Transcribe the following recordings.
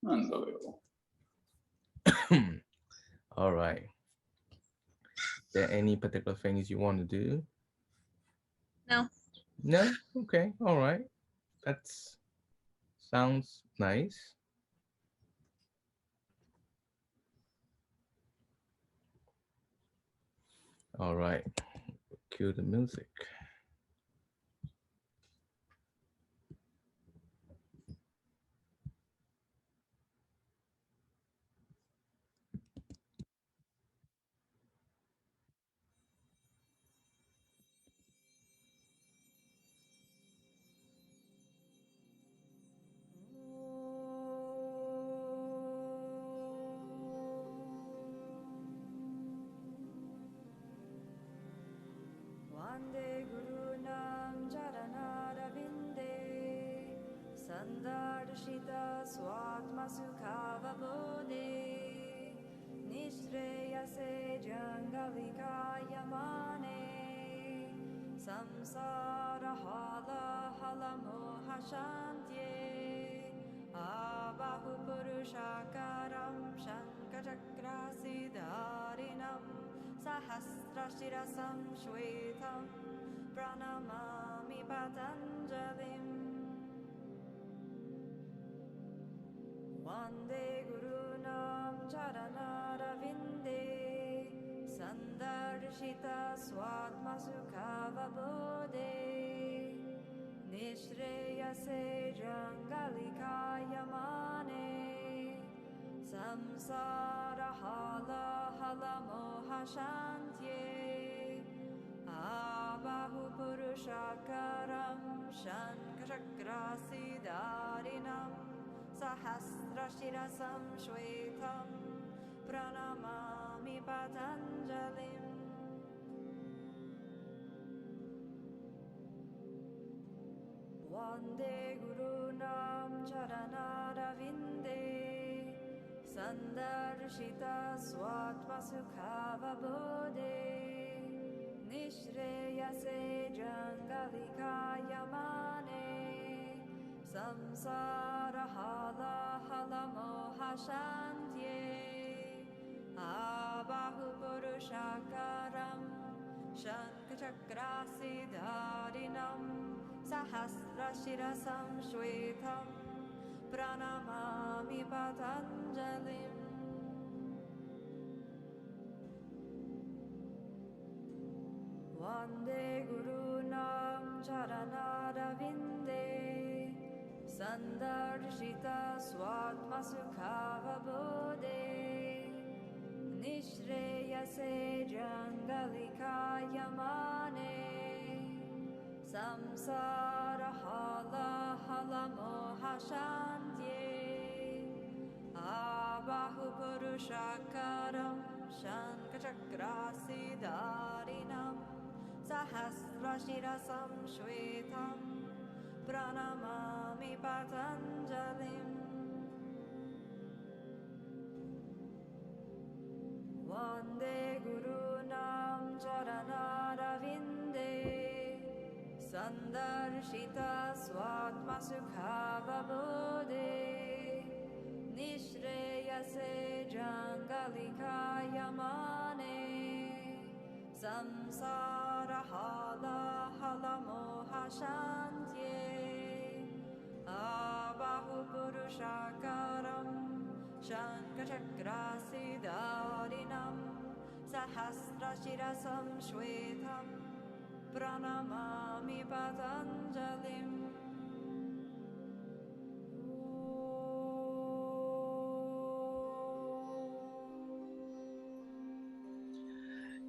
なんだよ。All right. Is there any particular things you want to do? No. No? Okay. All right. That's sounds nice. All right. Cue the music. Vande Gurunam Charanarvinde Sandarshita Swatma Sukhavabode Nishreyase Jangavikayamane Samsara Hala Halamohashantye Abahu Purushakaram Shankarakrasidarinam Sahasrashirasam Shwetam Pranamami Patanjalim Vande Gurunam Charanarvinde Sandarshita Swatma Sukhavabode Nishreyase Jangalikayamane Samsara Hala Halamohashantye Abahu Purushakaram Shankarakrasidarinam Sahasrashirasam Shwetam Pranamami Patanjalim Vande Gurunam Charanarvinde Sandarshita Swatma Sukhavabode Nishreyase Jangalikayamane Samsara Hala Halamohashantye Abahu Purushakaram Shankarakrasidarinam Sahasrashirasam Shwetam Pranamami Patanjalim Vande Gurunam Charanarvinde Sandarshita Swatma Sukhavabode Nishreyase Jangalikayamane Samsara Hala Halamohashantye Abahu Purushakaram Shankarakrasidarinam Sahasrashirasam Shwetam Pranamami Patanjalim Vande Gurunam Charanarvinde Sandarshita Swatma Sukhavabode Nishreyase Jangalikayamane Samsara Hala Halamohashantye Abahu Purushakaram Shankarakrasidarinam Sahasrashirasam Shwetam Pranamami Patanjalim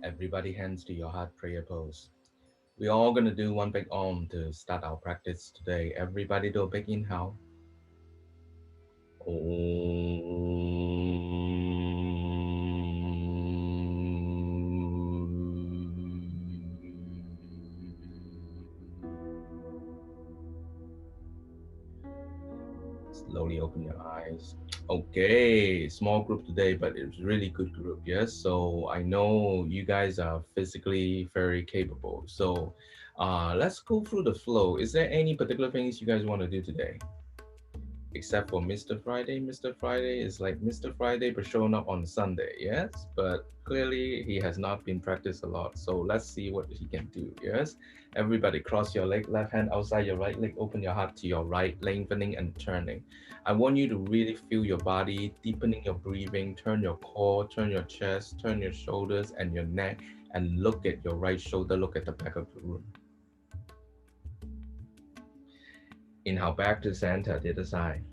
Everybody hands to your heart prayer pose. We're all gonna do one big om to start our practice today. Everybody do a big inhale. Slowly open your eyes. Okay, small group today, but it was really good group. Yes, so I know you guys are physically very capable. So, let's go through the flow. Is there any particular things you guys want to do today? except for Mr. Friday. Mr. Friday is like Mr. Friday but showing up on Sunday, yes? But clearly he has not been practiced a lot. So let's see what he can do, yes? Everybody cross your leg, left hand outside your right leg, open your heart to your right, lengthening and turning. I want you to really feel your body, deepening your breathing, turn your core, turn your chest, turn your shoulders and your neck, and look at your right shoulder, look at the back of the room. Inhale back to center, the other side.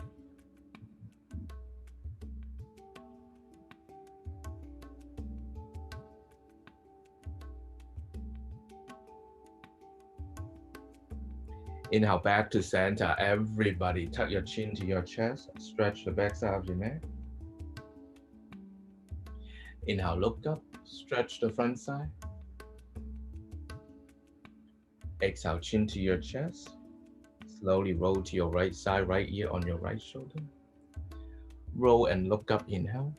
Inhale back to center. Everybody, tuck your chin to your chest. Stretch the back side of your neck. Inhale, look up. Stretch the front side. Exhale, chin to your chest. Slowly roll to your right side, right ear on your right shoulder. Roll and look up, inhale.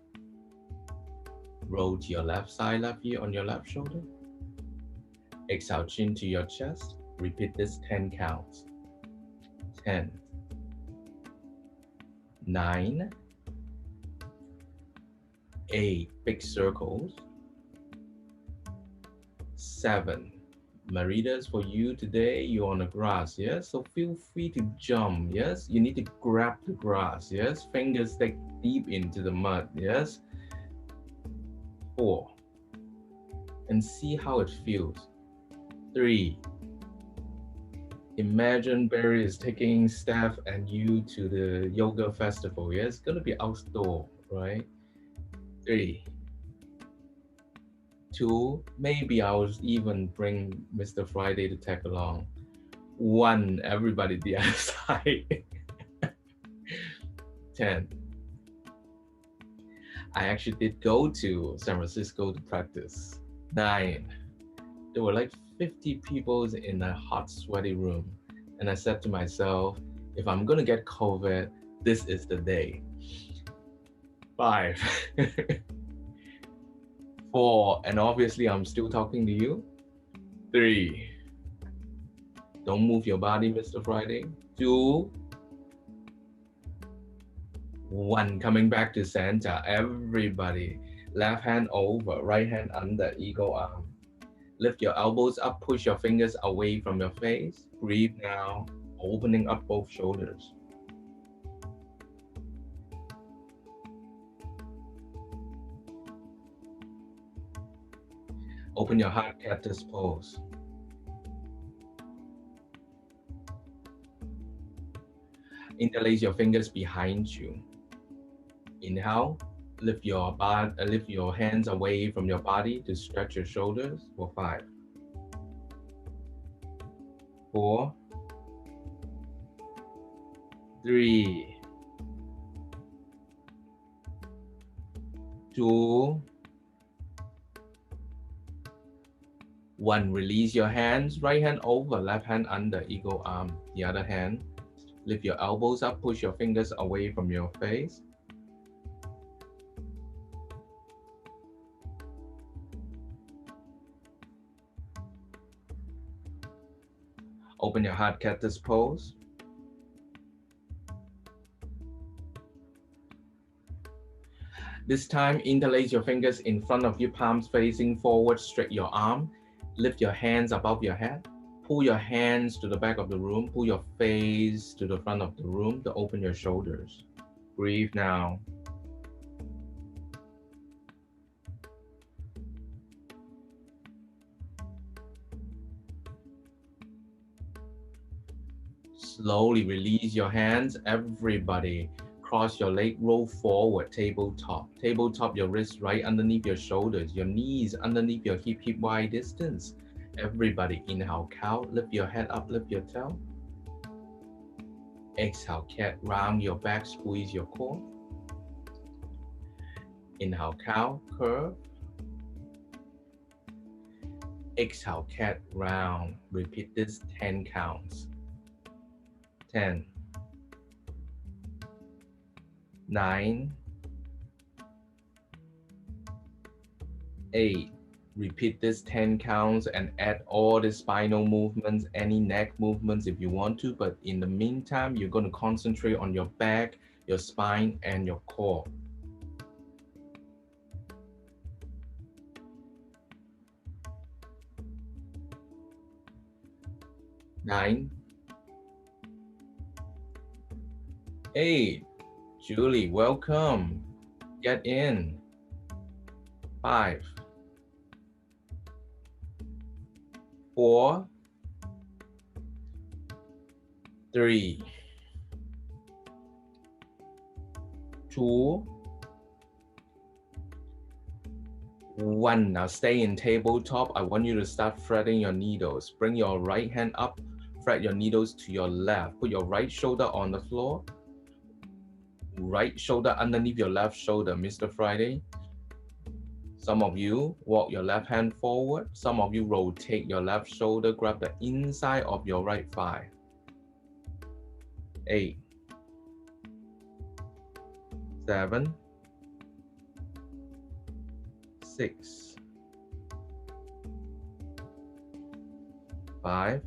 Roll to your left side, left ear on your left shoulder. Exhale, chin to your chest. Repeat this 10 counts. 10, 9, 8, big circles. 7. Maritas, for you today, you're on the grass, yes? So feel free to jump, yes? You need to grab the grass, yes? Fingers stick deep into the mud, yes? 4. And see how it feels. 3. Imagine Barry is taking Steph and you to the yoga festival, yes? It's gonna be outdoor, right? 3. 2, maybe I'll even bring Mr. Friday to tag along. 1, everybody the other side. 10. I actually did go to San Francisco to practice. 9. There were like 50 people in a hot, sweaty room. And I said to myself, if I'm gonna get COVID, this is the day. 5. 4, and obviously I'm still talking to you. 3. Don't move your body, Mr. Friday. 2. 1, coming back to center. Everybody, left hand over, right hand under, eagle arm. Lift your elbows up, push your fingers away from your face. Breathe now, opening up both shoulders. Open your heart, cactus pose. Interlace your fingers behind you. Inhale, lift your hands away from your body to stretch your shoulders for 5, 4, 3, 2, 1. Release your hands, right hand over, left hand under, eagle arm. The other hand, lift your elbows up, push your fingers away from your face. Open your heart, cactus pose. This time, interlace your fingers in front of you, palms facing forward, straight your arm. Lift your hands above your head. Pull your hands to the back of the room. Pull your face to the front of the room to open your shoulders. Breathe now. Slowly release your hands. Everybody, cross your leg, roll forward, tabletop. Tabletop your wrists right underneath your shoulders, your knees underneath your hip wide distance. Everybody, inhale, cow, lift your head up, lift your tail. Exhale, cat, round your back, squeeze your core. Inhale, cow, curve. Exhale, cat, round. Repeat this 10 counts. 10, 9, 8, Repeat this 10 counts and add all the spinal movements, any neck movements if you want to, but in the meantime, you're going to concentrate on your back, your spine, and your core. 9, 8, Julie, welcome. Get in. 5, 4, 3, 2, 1. Now stay in tabletop. I want you to start threading your needles. Bring your right hand up, thread your needles to your left. Put your right shoulder on the floor. Right shoulder underneath your left shoulder, Mr. Friday. Some of you walk your left hand forward. Some of you rotate your left shoulder, grab the inside of your right thigh. 8, 7, 6, 5,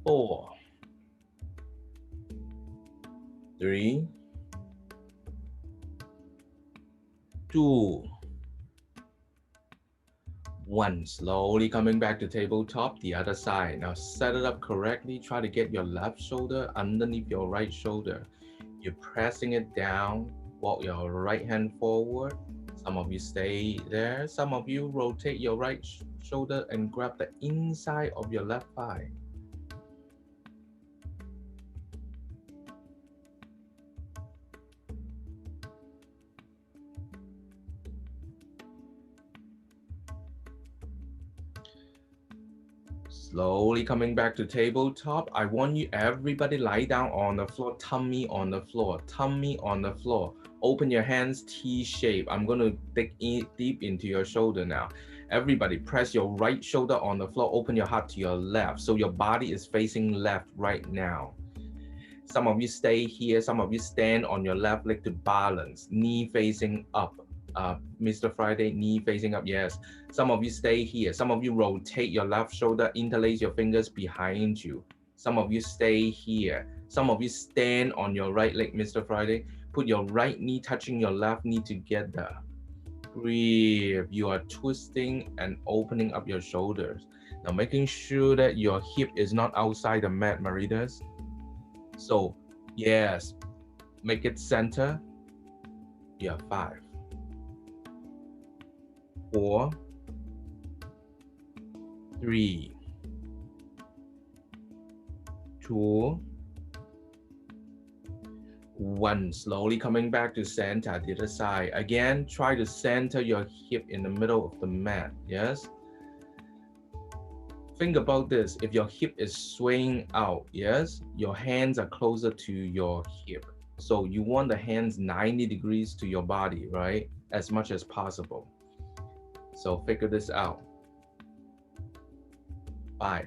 4, 3, 2, 1. Slowly coming back to tabletop, the other side. Now set it up correctly. Try to get your left shoulder underneath your right shoulder. You're pressing it down. Walk your right hand forward. Some of you stay there. Some of you rotate your right shoulder and grab the inside of your left thigh. Slowly coming back to tabletop. I want you, everybody lie down on the floor, tummy on the floor, tummy on the floor. Open your hands, T shape. I'm going to dig in deep into your shoulder now. Everybody press your right shoulder on the floor, open your heart to your left. So your body is facing left right now. Some of you stay here, some of you stand on your left leg to balance, knee facing up. Mr. Friday, knee facing up, yes. Some of you stay here. Some of you rotate your left shoulder, interlace your fingers behind you. Some of you stay here. Some of you stand on your right leg, Mr. Friday. Put your right knee touching your left knee together. Breathe. You are twisting and opening up your shoulders. Now making sure that your hip is not outside the mat, Maritas. So, yes, make it center. You have 5, 4, 3, 2, 1. Slowly coming back to center, the other side. Again, try to center your hip in the middle of the mat, yes? Think about this. If your hip is swaying out, yes, your hands are closer to your hip. So you want the hands 90 degrees to your body, right? As much as possible. So figure this out. 5,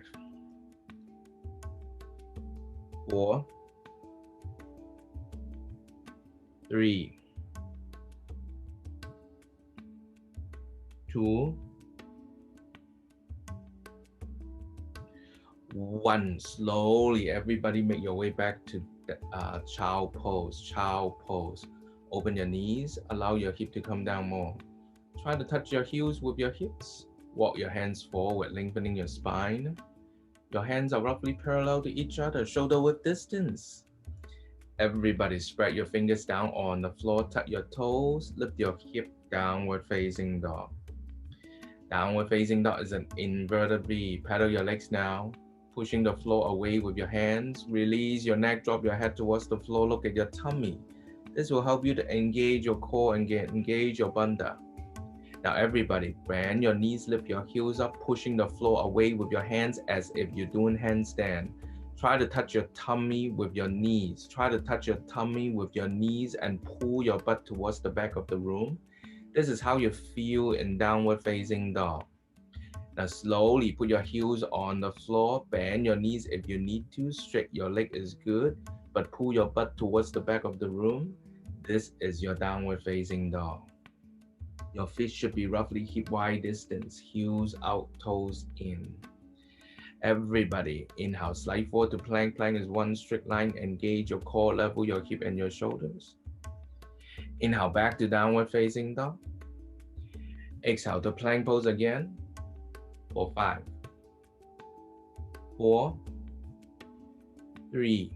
4, 3, 2, 1. Slowly, everybody make your way back to the child pose. Child pose. Open your knees. Allow your hip to come down more. Try to touch your heels with your hips. Walk your hands forward, lengthening your spine. Your hands are roughly parallel to each other, shoulder width distance. Everybody spread your fingers down on the floor, tuck your toes, lift your hip, downward facing dog. Downward facing dog is an inverted V. Pedal your legs now, pushing the floor away with your hands. Release your neck, drop your head towards the floor, look at your tummy. This will help you to engage your core and engage your bandha. Now everybody, bend your knees, lift your heels up, pushing the floor away with your hands as if you're doing handstand. Try to touch your tummy with your knees. Try to touch your tummy with your knees and pull your butt towards the back of the room. This is how you feel in downward facing dog. Now slowly put your heels on the floor, bend your knees if you need to, straight your leg is good, but pull your butt towards the back of the room. This is your downward facing dog. Your feet should be roughly hip wide distance, heels out, toes in. Everybody, inhale, slide forward to plank. Plank is one strict line. Engage your core, level your hip and your shoulders. Inhale, back to downward facing dog. Exhale to plank pose again. For 5, 4, 3,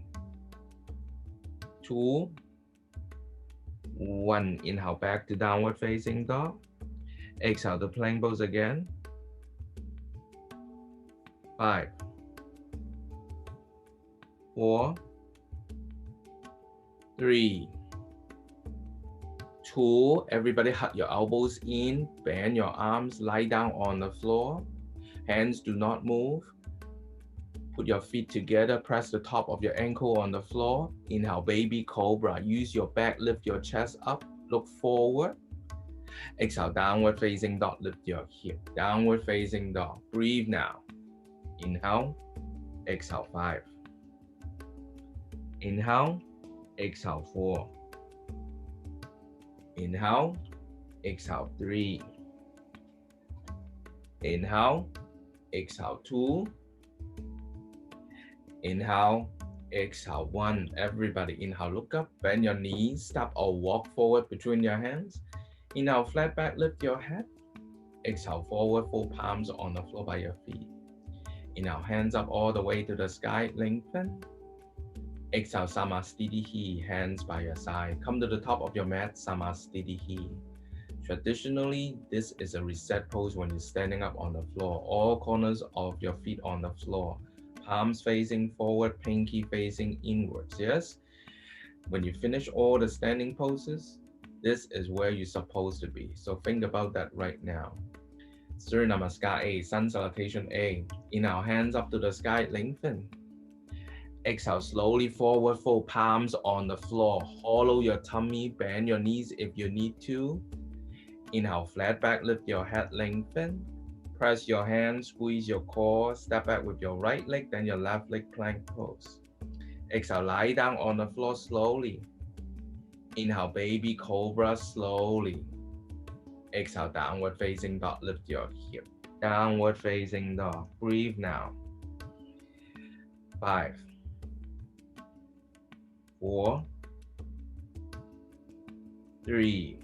2, 1. Inhale, back to downward facing dog. Exhale to plank pose again. 5, 4, 3, 2. Everybody hug your elbows in, bend your arms, lie down on the floor. Hands do not move. Put your feet together, press the top of your ankle on the floor. Inhale, baby cobra. Use your back, lift your chest up, look forward. Exhale, downward facing dog, lift your hip. Downward facing dog. Breathe now. Inhale, exhale 5. Inhale, exhale 4. Inhale, exhale 3. Inhale, exhale 2. Inhale, exhale 1. Everybody inhale, look up, bend your knees, step or walk forward between your hands. Inhale, flat back, lift your head. Exhale, forward, full palms on the floor by your feet. Inhale, hands up all the way to the sky, lengthen. Exhale, Samastitihi, hands by your side. Come to the top of your mat, Samastitihi. Traditionally, this is a reset pose when you're standing up on the floor. All corners of your feet on the floor. Palms facing forward, pinky facing inwards, yes? When you finish all the standing poses, this is where you're supposed to be. So think about that right now. Surya Namaskar A, Sun Salutation A. Inhale, hands up to the sky, lengthen. Exhale, slowly forward, fold palms on the floor. Hollow your tummy, bend your knees if you need to. Inhale, flat back, lift your head, lengthen. Press your hands, squeeze your core, step back with your right leg, then your left leg, plank pose. Exhale, lie down on the floor slowly. Inhale, baby cobra slowly. Exhale, downward facing dog, lift your hip. Downward facing dog, breathe now. 5, 4, 3,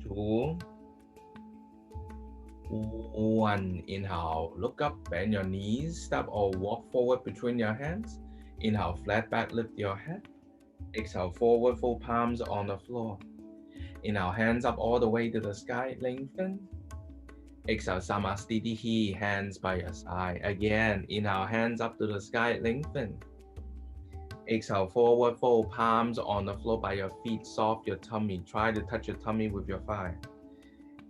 2, 1. Inhale, look up, bend your knees, step or walk forward between your hands. Inhale, flat back, lift your head. Exhale, forward, full palms on the floor. Inhale, hands up all the way to the sky, lengthen. Exhale, Samastitihi, hands by your side. Again, inhale, hands up to the sky, lengthen. Exhale, forward fold, palms on the floor by your feet, soft your tummy. Try to touch your tummy with your thigh.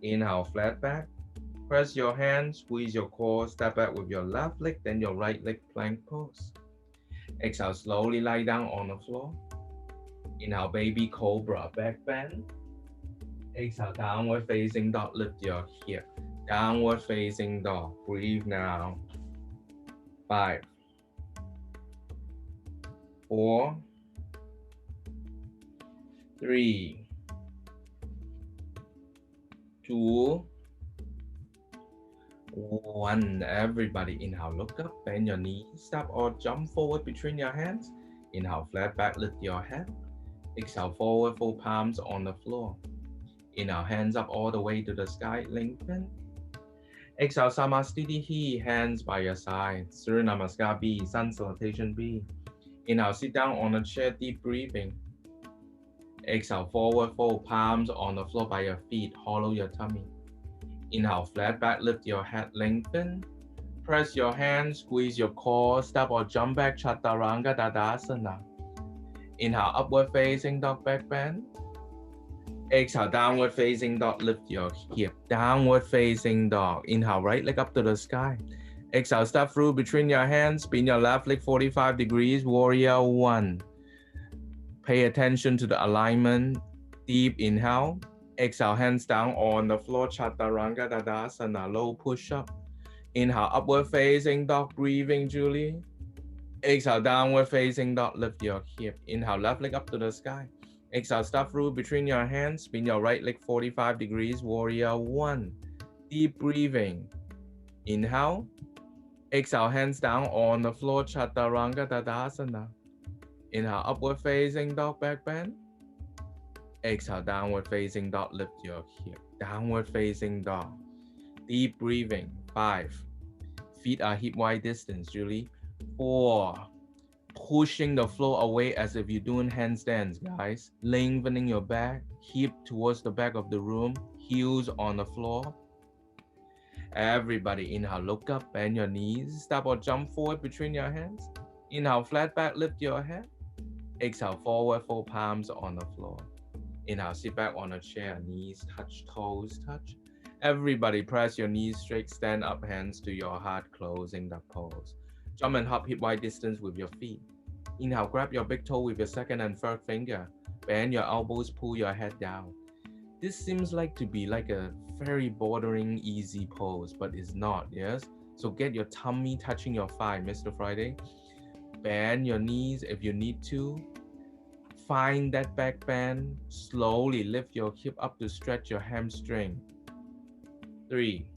Inhale, flat back. Press your hands, squeeze your core, step back with your left leg, then your right leg, plank pose. Exhale, slowly lie down on the floor. Inhale, baby cobra, back bend. Exhale, downward facing dog, lift your hip. Downward facing dog, breathe now. 5, 4, 3, 2, 1. Everybody inhale, look up, bend your knees, step or jump forward between your hands. Inhale, flat back, lift your head. Exhale, forward, fold palms on the floor. Inhale, hands up all the way to the sky, lengthen. Exhale, Samastitihi, hands by your side. Surya Namaskar B, Sun Salutation B. Inhale, sit down on a chair, deep breathing. Exhale, forward fold, palms on the floor by your feet, hollow your tummy. Inhale, flat back, lift your head, lengthen. Press your hands, squeeze your core, step or jump back, Chaturanga Tadasana. Inhale, upward facing dog, back bend. Exhale, downward facing dog, lift your hip. Downward facing dog. Inhale, right leg up to the sky. Exhale, step through between your hands, spin your left leg 45 degrees, warrior 1. Pay attention to the alignment. Deep inhale. Exhale, hands down on the floor, Chaturanga Tadasana, low push up. Inhale, upward facing dog, breathing, Julie. Exhale, downward facing dog, lift your hip. Inhale, left leg up to the sky. Exhale, step through between your hands. Spin your right leg 45 degrees. Warrior one. Deep breathing. Inhale. Exhale, hands down on the floor. Chaturanga Tadasana. Inhale, upward facing dog, back bend. Exhale, downward facing dog. Lift your hip. Downward facing dog. Deep breathing. 5. Feet are hip wide distance, Julie. 4. Pushing the floor away as if you're doing handstands, guys. Lengthening your back, hip towards the back of the room, heels on the floor. Everybody inhale, look up, bend your knees, step or jump forward between your hands. Inhale, flat back, lift your head. Exhale, forward, fold palms on the floor. Inhale, sit back on a chair, knees touch, toes touch. Everybody press your knees straight, stand up, hands to your heart, closing the pose. Jump and hop hip wide distance with your feet. Inhale, grab your big toe with your second and third finger. Bend your elbows, pull your head down. This seems like to be like a very bordering easy pose, but it's not, yes? So get your tummy touching your thigh, Mr. Friday. Bend your knees if you need to. Find that back bend. Slowly lift your hip up to stretch your hamstring. 3,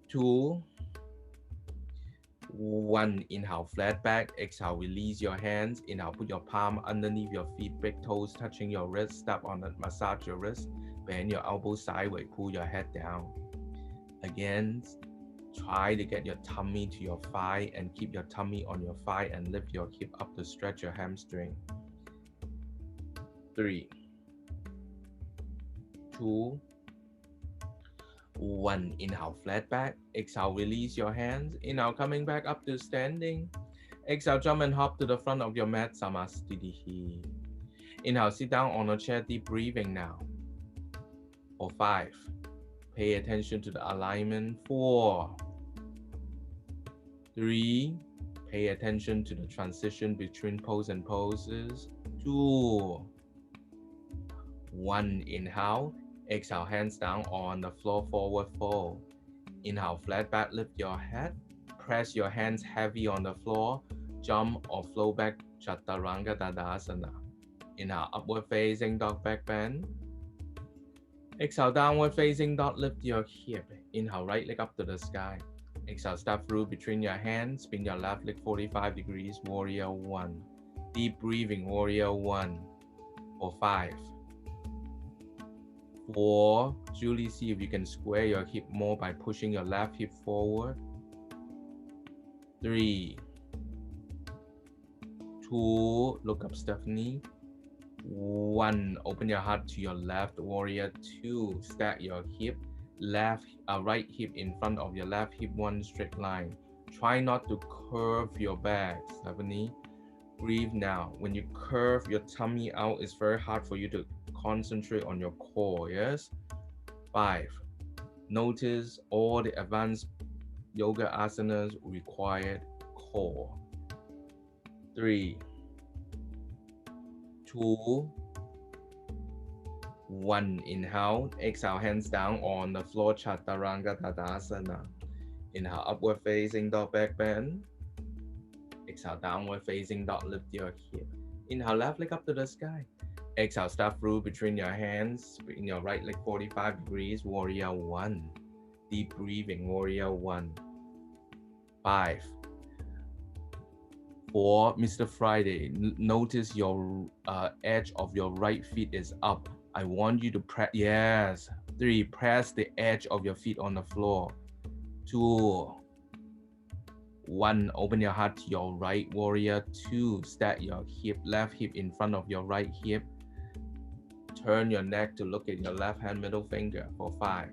2, 1. Inhale, flat back. Exhale, release your hands. Inhale, put your palm underneath your feet, big toes touching your wrist. Step on it, massage your wrist. Bend your elbows sideways, pull your head down. Again, try to get your tummy to your thigh and keep your tummy on your thigh and lift your hip up to stretch your hamstring. 3, 2, 1. Inhale, flat back. Exhale, release your hands. Inhale, coming back up to standing. Exhale, jump and hop to the front of your mat, Samastitihi. Inhale, sit down on a chair, deep breathing now. For 5. Pay attention to the alignment. 4, 3. Pay attention to the transition between pose and poses. 2, 1. Inhale. Exhale, hands down on the floor, forward fold. Inhale, flat back, lift your head. Press your hands heavy on the floor. Jump or flow back, Chaturanga Tadasana. Inhale, upward facing dog, back bend. Exhale, downward facing dog, lift your hip. Inhale, right leg up to the sky. Exhale, step through between your hands. Spin your left leg 45 degrees, warrior one. Deep breathing, warrior one. For 5, 4. Julie, see if you can square your hip more by pushing your left hip forward. 3, 2. Look up, Stephenie. 1. Open your heart to your left, warrior 2. Stack your hip, right hip in front of your left hip, one straight line. Try not to curve your back, Stephenie. Breathe now. When you curve your tummy out, it's very hard for you to concentrate on your core, yes? 5. Notice all the advanced yoga asanas required core. 3, 2, 1. Inhale. Exhale, hands down on the floor, Chaturanga Tadasana. Inhale, upward facing dog, back bend. Exhale, downward facing dog, lift your hip. Inhale, left leg up to the sky. Exhale, step through between your hands. Spin your right leg 45 degrees, warrior one. Deep breathing, warrior one. 5, 4. Mr. Friday, notice your edge of your right feet is up. I want you to press, yes. 3, press the edge of your feet on the floor. 2, 1. Open your heart to your right, warrior 2. Stack your hip, left hip in front of your right hip. Turn your neck to look at your left hand middle finger. For 5,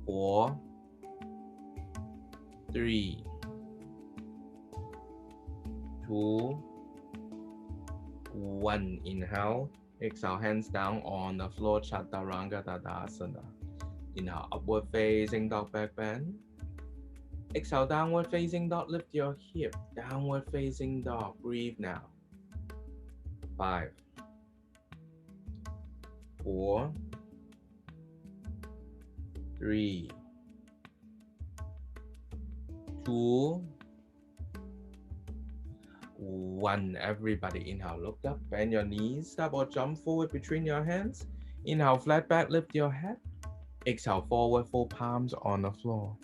4, 3, 2, 1. Inhale. Exhale, hands down on the floor, Chaturanga Tadasana. Inhale, upward facing dog, back bend. Exhale, downward facing dog, lift your hip. Downward facing dog, breathe now. 5, 4, 3, 2, 1. Everybody inhale, look up, bend your knees, step or jump forward between your hands. Inhale, flat back, lift your head. Exhale, forward, full palms on the floor.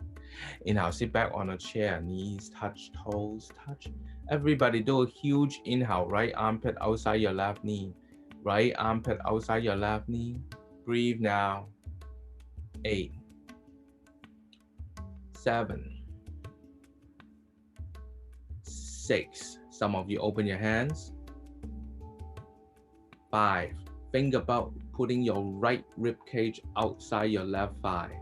Inhale, sit back on a chair, knees touch, toes touch. Everybody do a huge inhale, right armpit outside your left knee. Right armpit outside your left knee. Breathe now. 8, 7, 6. Some of you open your hands. 5. Think about putting your right rib cage outside your left thigh.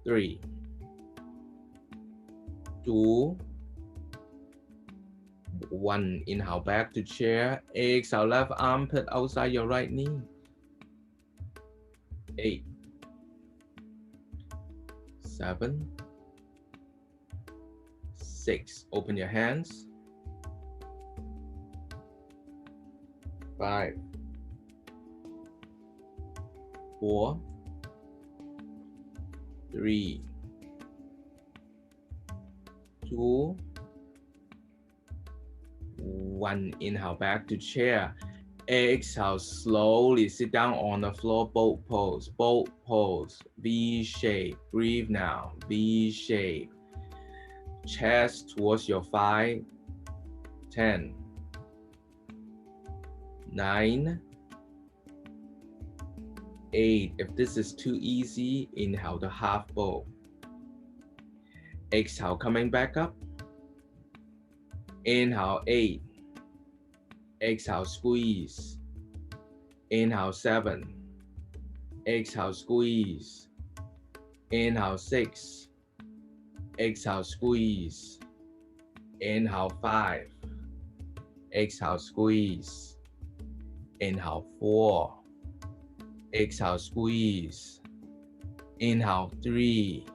3, 2, 1. Inhale back to chair. Exhale, left armpit outside your right knee. 8, 7, 6. Open your hands. 5, 4, 3, 2, 1. Inhale back to chair. Exhale, slowly sit down on the floor, boat pose, V shape. Breathe now, V shape. Chest towards your thigh. 10, 9, 8. If this is too easy, inhale the half bow. Exhale, coming back up. Inhale, 8. Exhale, squeeze. Inhale, 7. Exhale, squeeze. Inhale, 6. Exhale, squeeze. Inhale, 5. Exhale, squeeze. Inhale, 4. Exhale, squeeze. Inhale, 3.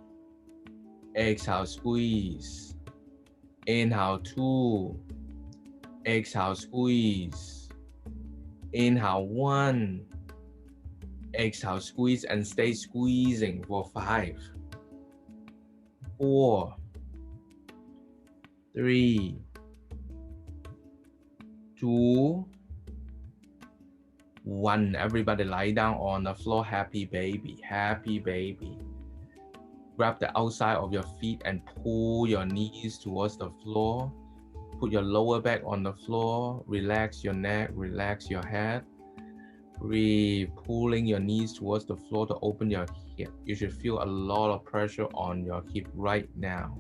Exhale, squeeze. Inhale, 2. Exhale, squeeze. Inhale, 1. Exhale, squeeze and stay squeezing for 5, 4, 3, 2, 1. Everybody lie down on the floor. Happy baby, happy baby. Grab the outside of your feet and pull your knees towards the floor. Put your lower back on the floor. Relax your neck, relax your head. Breathe, pulling your knees towards the floor to open your hip. You should feel a lot of pressure on your hip right now.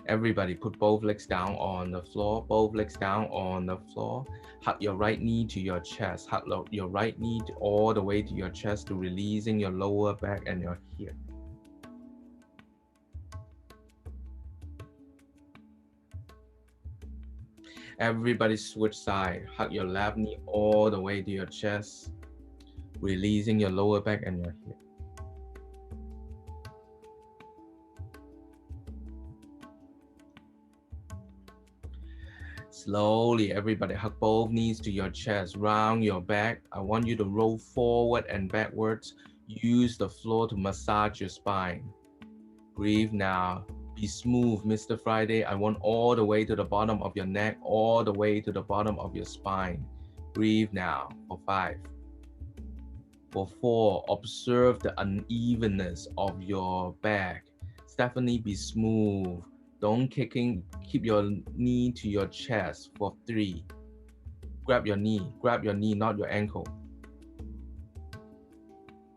Everybody put both legs down on the floor, both legs down on the floor. Hug your right knee to your chest. Hug your right knee all the way to your chest to releasing your lower back and your hip. Everybody switch side. Hug your left knee all the way to your chest, releasing your lower back and your hip. Slowly, everybody hug both knees to your chest, round your back. I want you to roll forward and backwards. Use the floor to massage your spine. Breathe now. Be smooth, Mr. Friday. I want all the way to the bottom of your neck, all the way to the bottom of your spine. Breathe now for 5. For 4, observe the unevenness of your back. Stephenie, be smooth. Don't keep your knee to your chest for 3. Grab your knee, not your ankle.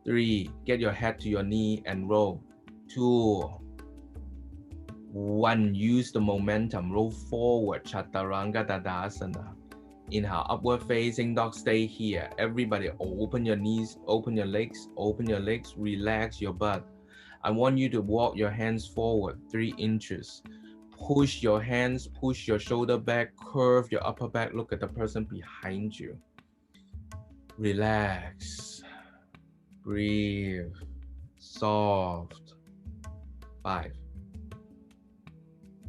3, get your head to your knee and roll. 2, 1, use the momentum, roll forward, Chaturanga Tadasana. Inhale, upward facing dog, stay here. Everybody open your knees, open your legs, relax your butt. I want you to walk your hands forward 3 inches. Push your hands, push your shoulder back, curve your upper back, look at the person behind you. Relax. Breathe. Soft. 5.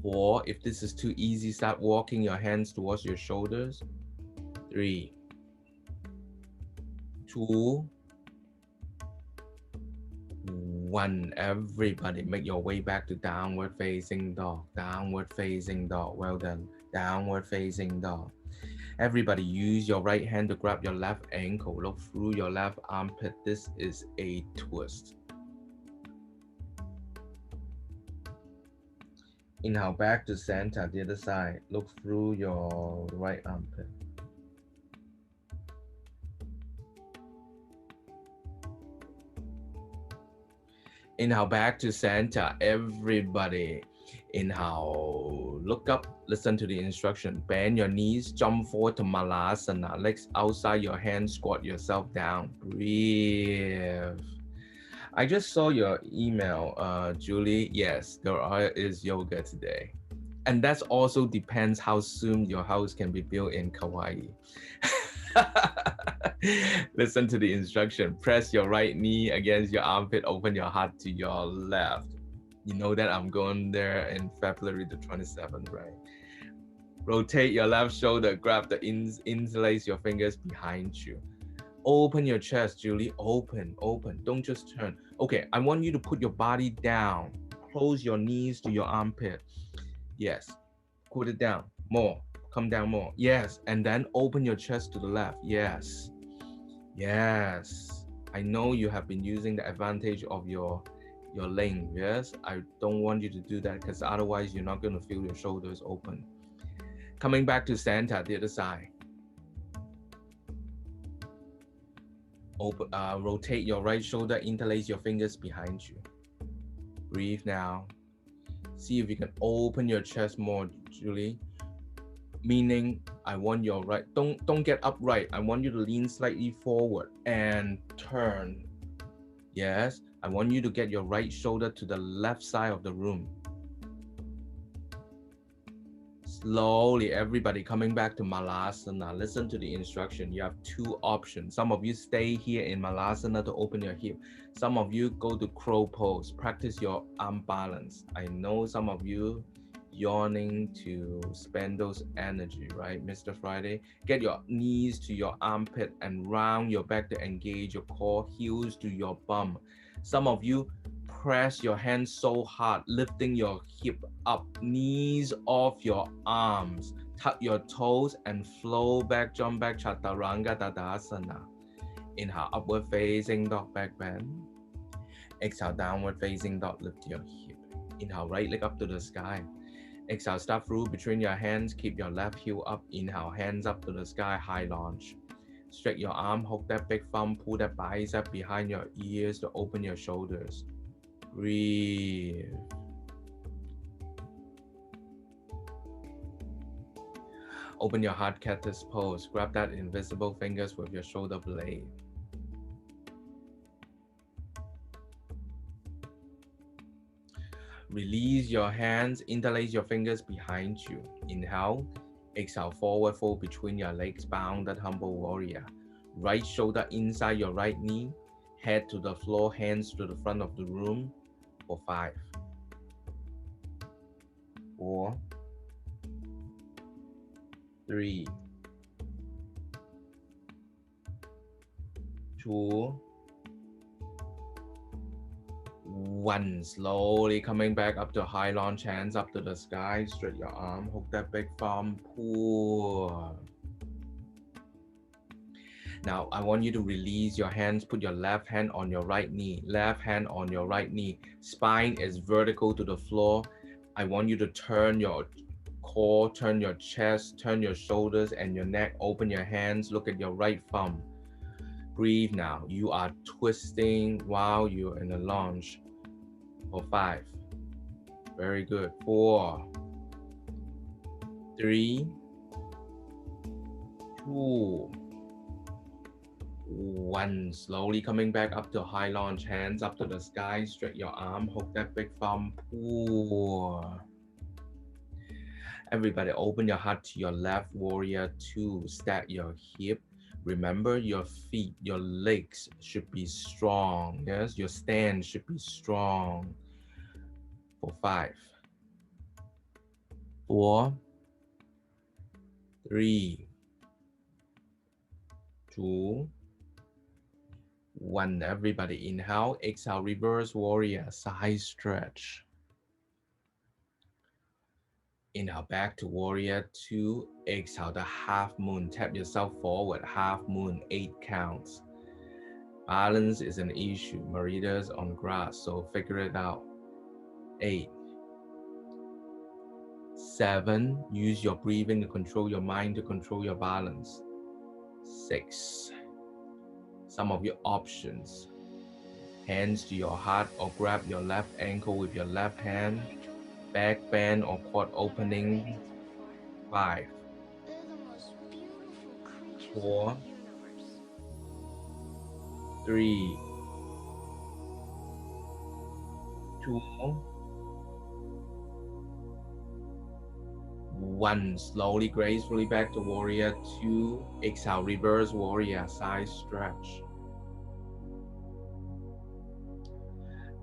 4. If this is too easy, start walking your hands towards your shoulders. 3, 2, 1. Everybody make your way back to downward facing dog. Downward facing dog. Well done. Downward facing dog. Everybody use your right hand to grab your left ankle. Look through your left armpit. This is a twist. Inhale back to center, the other side. Look through your right armpit. Inhale back to center, everybody. Inhale, look up, listen to the instruction. Bend your knees, jump forward to Malasana. Legs outside your hands, squat yourself down. Breathe. I just saw your email, Julie. Yes, there is yoga today. And that also depends how soon your house can be built in Kauai. Listen to the instruction. Press your right knee against your armpit. Open your heart to your left. You know that I'm going there in February the 27th, right? Rotate your left shoulder. Grab the interlace your fingers behind you. Open your chest, Julie. Open. Don't just turn. Okay, I want you to put your body down. Close your knees to your armpit. Yes. Put it down. More. Come down more. Yes. And then open your chest to the left. Yes. Yes. I know you have been using the advantage of your length. Yes. I don't want you to do that because otherwise you're not going to feel your shoulders open. Coming back to center, the other side. Open, rotate your right shoulder, interlace your fingers behind you. Breathe now. See if you can open your chest more, Julie. Meaning, I want your right, don't get upright. I want you to lean slightly forward and turn. Yes, I want you to get your right shoulder to the left side of the room. Slowly, everybody coming back to Malasana. Listen to the instruction. You have 2 options. Some of you stay here in Malasana to open your hip. Some of you go to crow pose. Practice your arm balance. I know some of you yawning to spend those energy, right, Mr. Friday? Get your knees to your armpit and round your back to engage your core, heels to your bum. Some of you press your hands so hard, lifting your hip up, knees off your arms, tuck your toes and flow back, jump back, Chaturanga Tadasana. Inhale, upward facing dog, back bend. Exhale, downward facing dog, lift your hip. Inhale, right leg up to the sky. Exhale, step through between your hands, keep your left heel up. Inhale, hands up to the sky, high lunge. Stretch your arm, hook that big thumb, pull that bicep behind your ears to open your shoulders. Breathe. Open your heart cactus pose. Grab that invisible fingers with your shoulder blade. Release your hands, interlace your fingers behind you. Inhale, exhale, forward fold between your legs, bounded humble warrior. Right shoulder inside your right knee, head to the floor, hands to the front of the room for 5, 4, 3, 2, 1. Slowly coming back up to high lunge, hands up to the sky, stretch your arm, hook that big thumb, pull. Now, I want you to release your hands, put your left hand on your right knee, left hand on your right knee. Spine is vertical to the floor. I want you to turn your core, turn your chest, turn your shoulders and your neck, open your hands, look at your right thumb. Breathe now. You are twisting while you're in a lunge for 5. Very good. 4, 3, 2, 1. Slowly coming back up to high lunge, hands up to the sky, stretch your arm, hook that big thumb, pull. Everybody open your heart to your left, warrior 2. Stack your hip. Remember your feet, your legs should be strong. Yes, your stand should be strong. For 5, 4, 3, 2, 1. Everybody inhale, exhale, reverse warrior, side stretch. Inhale back to warrior 2, exhale the half moon, tap yourself forward, half moon, 8 counts. Balance is an issue, Maritas on grass, so figure it out. 8, 7, use your breathing to control your mind, to control your balance. 6, some of your options, hands to your heart or grab your left ankle with your left hand, back bend or quad opening. 5, 4, 3, 2, 1. Slowly, gracefully back to warrior 2. Exhale, reverse warrior, side stretch.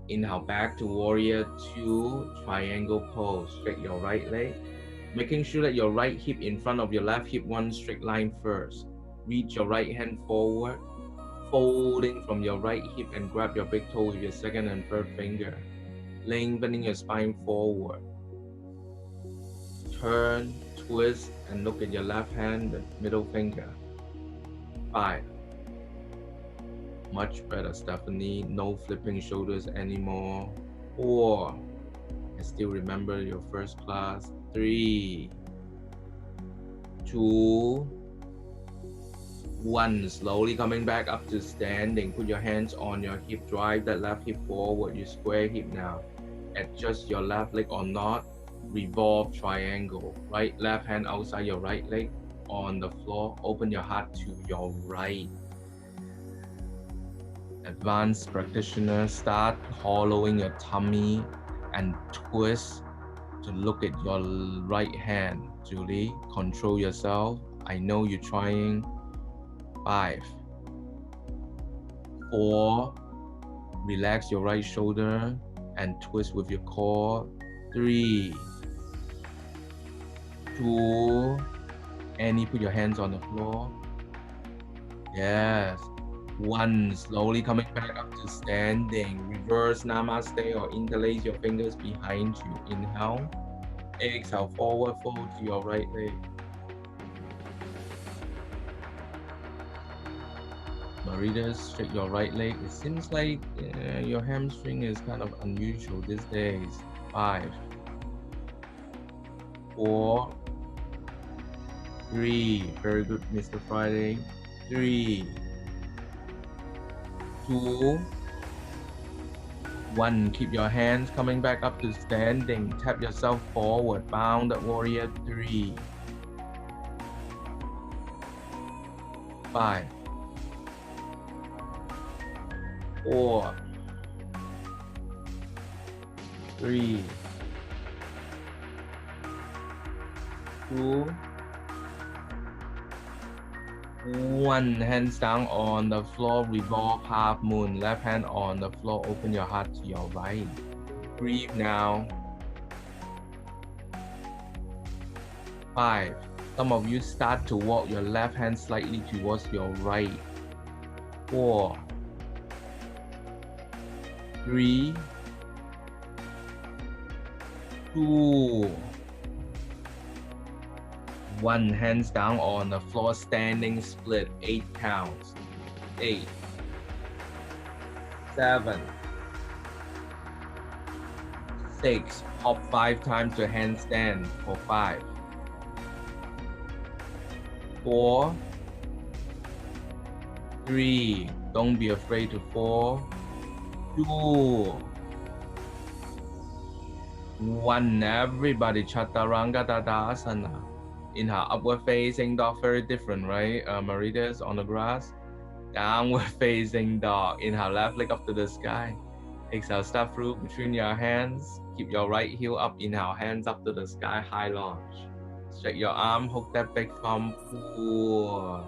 Inhale back to warrior 2, triangle pose. Straight your right leg, making sure that your right hip in front of your left hip, one straight line first. Reach your right hand forward, folding from your right hip and grab your big toe with your second and third finger. Lengthening your spine forward. Turn, twist, and look at your left hand, the middle finger. 5. Much better, Stephenie. No flipping shoulders anymore. 4. I still remember your first class. 3, 2, 1. Slowly coming back up to standing. Put your hands on your hip. Drive that left hip forward. You square hip now. Adjust your left leg or not. Revolve triangle. Right, left hand outside your right leg on the floor. Open your heart to your right. Advanced practitioner, start hollowing your tummy and twist to look at your right hand. Julie, control yourself. I know you're trying. 5, 4, relax your right shoulder and twist with your core. 3, 2, Annie, put your hands on the floor. Yes. 1, slowly coming back up to standing. Reverse namaste or interlace your fingers behind you. Inhale. Exhale, forward fold to your right leg. Maritas, straight your right leg. It seems like your hamstring is kind of unusual these days. 5, 4, 3. Very good, Mr. Friday. 3, 2, 1. Keep your hands coming back up to standing. Tap yourself forward. Bounded warrior 3, 5, 4, 3, 2, 1. Hands down on the floor, revolve half moon. Left hand on the floor, open your heart to your right. Breathe now. 5. Some of you start to walk your left hand slightly towards your right. 4, 3, 2, 1. Hands down on the floor, standing split, 8 counts. 8, 7, 6. Hop 5 times to handstand for 5. 4, 3. Don't be afraid to fall. 2, 1. Everybody, Chaturanga Tadasana. Inhale, upward facing dog, very different, right? Maritas on the grass. Downward facing dog. Inhale, left leg up to the sky. Exhale, step through between your hands. Keep your right heel up. Inhale, hands up to the sky, high lunge. Stretch your arm, hook that big thumb, pull.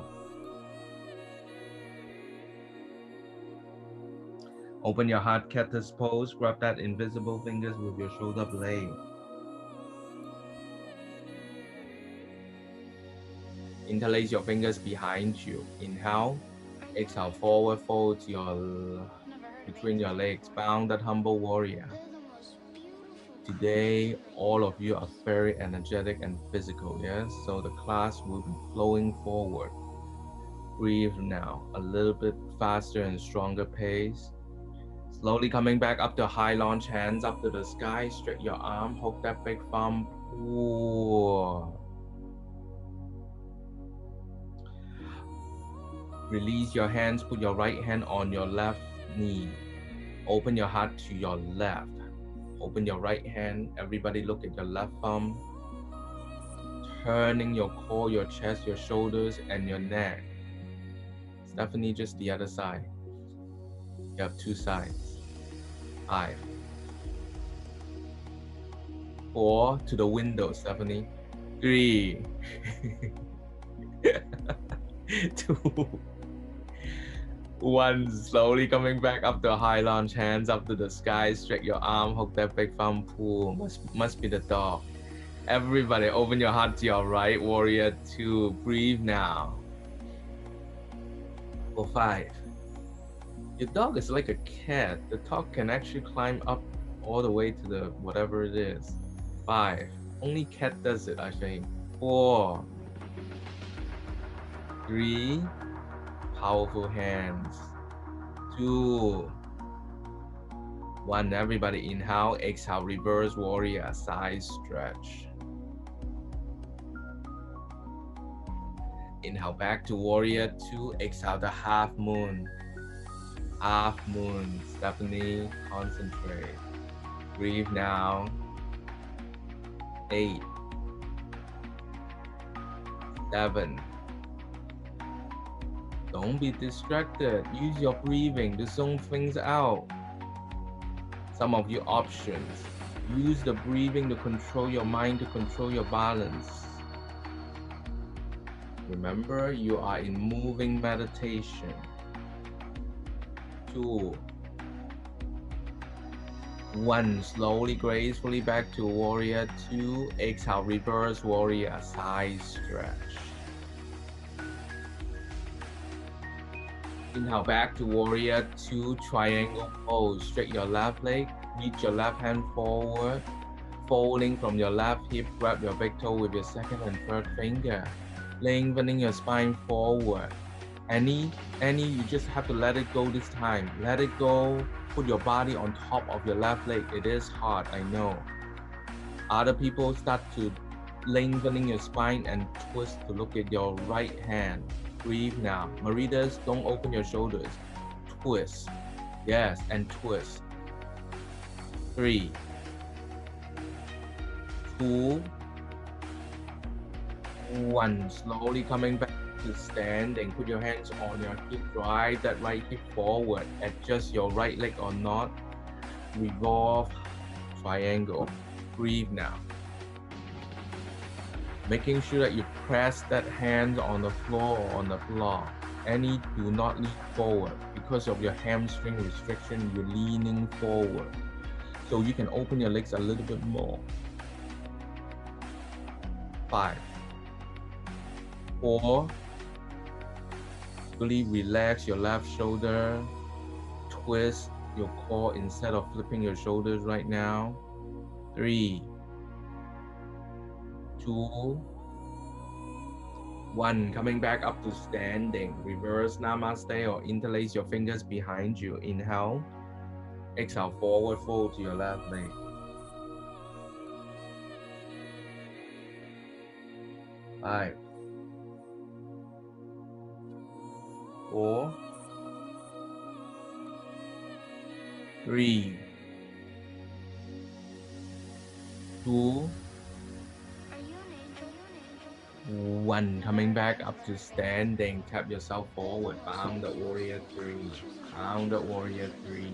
Open your heart, cactus pose. Grab that invisible fingers with your shoulder blade. Interlace your fingers behind you. Inhale. Exhale, forward fold between your legs, bound that humble warrior. Today, all of you are very energetic and physical, yes? So the class will be flowing forward. Breathe now, a little bit faster and stronger pace. Slowly coming back up to high launch, hands up to the sky, stretch your arm, hook that big thumb, pull. Release your hands, put your right hand on your left knee. Open your heart to your left. Open your right hand, everybody look at your left thumb. Turning your core, your chest, your shoulders, and your neck. Stephenie, just the other side. You have two sides. 5, 4, to the window, Stephenie. 3, 2, 1. Slowly coming back up to high lunge, hands up to the sky, stretch your arm, hook that big thumb, pull. Must be the dog. Everybody, open your heart to your right, warrior 2. Breathe now. For 5. Your dog is like a cat. The dog can actually climb up all the way to the whatever it is. 5. Only cat does it, I think. 4. 3. Powerful hands. 2. 1. Everybody inhale, exhale, reverse warrior, side stretch. Inhale back to warrior 2, exhale the half moon. Half moon, Stephenie, concentrate. Breathe now. 8, 7. Don't be distracted. Use your breathing to zone things out. Some of your options. Use the breathing to control your mind, to control your balance. Remember, you are in moving meditation. 2, 1. Slowly, gracefully back to warrior 2. Exhale, reverse warrior, side stretch. Inhale back to warrior 2, triangle pose. Stretch your left leg, reach your left hand forward. Folding from your left hip, grab your big toe with your second and third finger. Lengthening your spine forward. Any, you just have to let it go this time. Let it go. Put your body on top of your left leg. It is hard, I know. Other people start to lengthening your spine and twist to look at your right hand. Breathe now. Maritas, don't open your shoulders. Twist. Yes, and twist. 3, 2, 1. Slowly coming back to standing. Put your hands on your hip. Drive that right hip forward. Adjust your right leg or not. Revolve. Triangle. Breathe now. Making sure that you press that hand on the floor or on the floor. Do not lean forward. Because of your hamstring restriction, you're leaning forward. So you can open your legs a little bit more. 5, 4. Really relax your left shoulder. Twist your core instead of flipping your shoulders right now. 3, 2, 1. Coming back up to standing. Reverse namaste or interlace your fingers behind you. Inhale. Exhale, forward fold to your left leg. 5, 4, 3, 2, 1. Coming back up to standing. Tap yourself forward. Bound at warrior 3. Bound at warrior 3.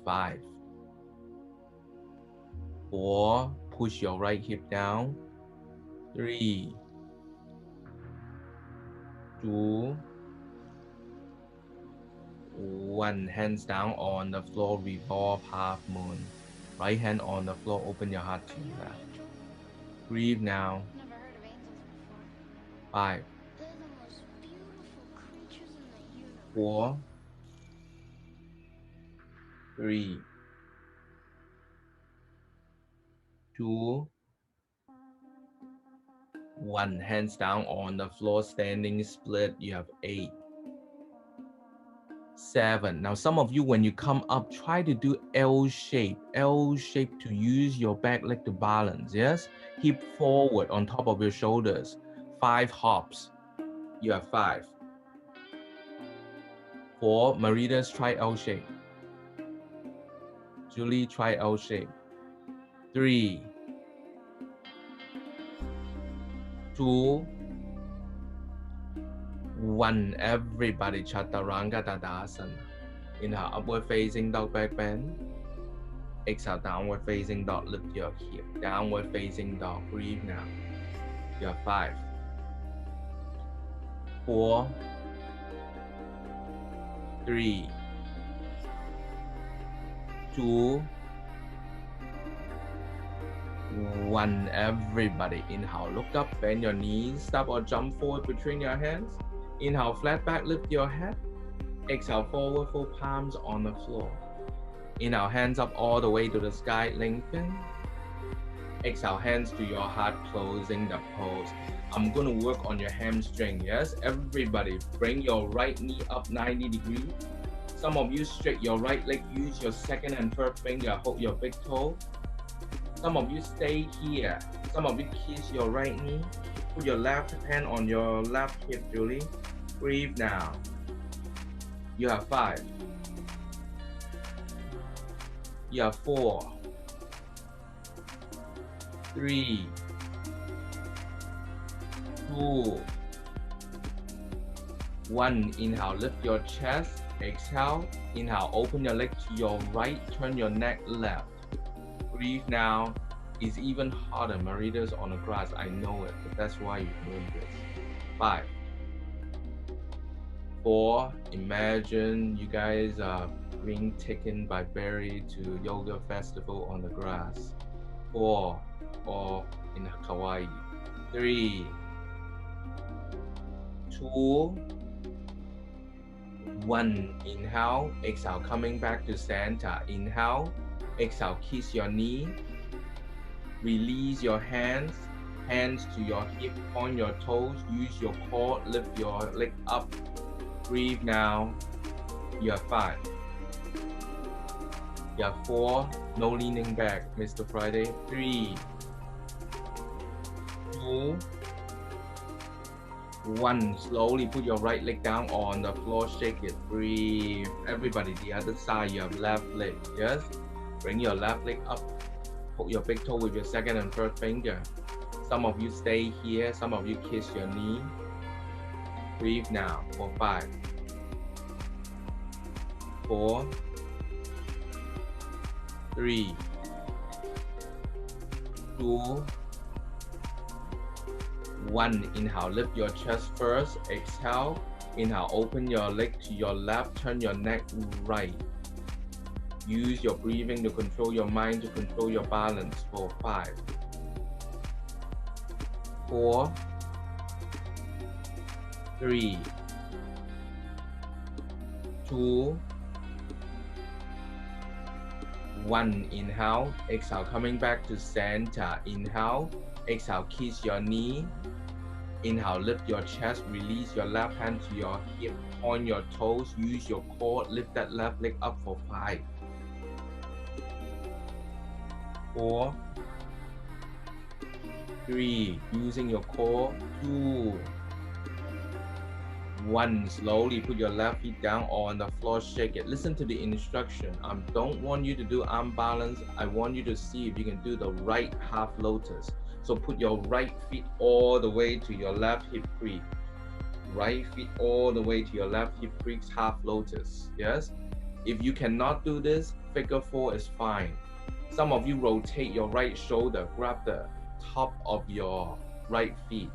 5, 4. Push your right hip down. 3, 2, 1. Hands down on the floor. Revolve half moon. Right hand on the floor. Open your heart to your left. Breathe now. 5, 4, 3, 2, 1. Hands down on the floor, standing split. You have 8, 7. Now, some of you, when you come up, try to do L shape. L shape to use your back leg to balance. Yes? Hip forward on top of your shoulders. 5 hops. You have 5. 4. Maritas, try L shape. Julie, try L shape. 3, 2, 1. Everybody, Chaturanga Tadasana. Inhale, upward facing dog back bend. Exhale, downward facing dog, lift your hip. Downward facing dog, breathe now. You have 5, 4, 3, 2, 1. Everybody, inhale, look up, bend your knees, step or jump forward between your hands. Inhale, flat back, lift your head. Exhale, forward, full palms on the floor. Inhale, hands up all the way to the sky, lengthen. Exhale, hands to your heart, closing the pose. I'm going to work on your hamstring, yes? Everybody, bring your right knee up 90 degrees. Some of you straight your right leg, use your second and third finger, hold your big toe. Some of you stay here. Some of you kiss your right knee. Put your left hand on your left hip, Julie. Breathe now. You have 5. You have 4, 3, 2, 1. Inhale, lift your chest. Exhale. Inhale, open your leg to your right. Turn your neck left. Breathe now. It's even harder, Maritas, on the grass. I know it, but that's why you learn this. 5, 4. Imagine you guys are being taken by Barry to yoga festival on the grass. 4, or in Hawaii. 3, 2, 1. Inhale, exhale, coming back to center. Inhale, exhale, kiss your knee. Release your hands to your hip, point your toes, use your core, lift your leg up. Breathe now. You have 5. You have 4. No leaning back, Mr. Friday. 3, 2, 1. Slowly put your right leg down on the floor, shake it, breathe. Everybody, the other side, you have left leg, yes? Bring your left leg up, hold your big toe with your second and third finger. Some of you stay here, some of you kiss your knee. Breathe now for 5, 4, 3, 2, 1. Inhale, lift your chest first. Exhale. Inhale, open your leg to your left, turn your neck right. Use your breathing to control your mind, to control your balance for 5, 4, 3, 2, 1. Inhale, exhale, coming back to center. Inhale, exhale, kiss your knee. Inhale, lift your chest, release your left hand to your hip, point your toes, use your core, lift that left leg up for 5, 4, 3, using your core, 2, 1. Slowly put your left feet down on the floor, shake it. Listen to the instruction. I don't want you to do arm balance. I want you to see if you can do the right half lotus. So put your right feet all the way to your left hip crease. Right feet all the way to your left hip crease, half lotus. Yes? If you cannot do this, figure 4 is fine. Some of you rotate your right shoulder, grab the top of your right feet.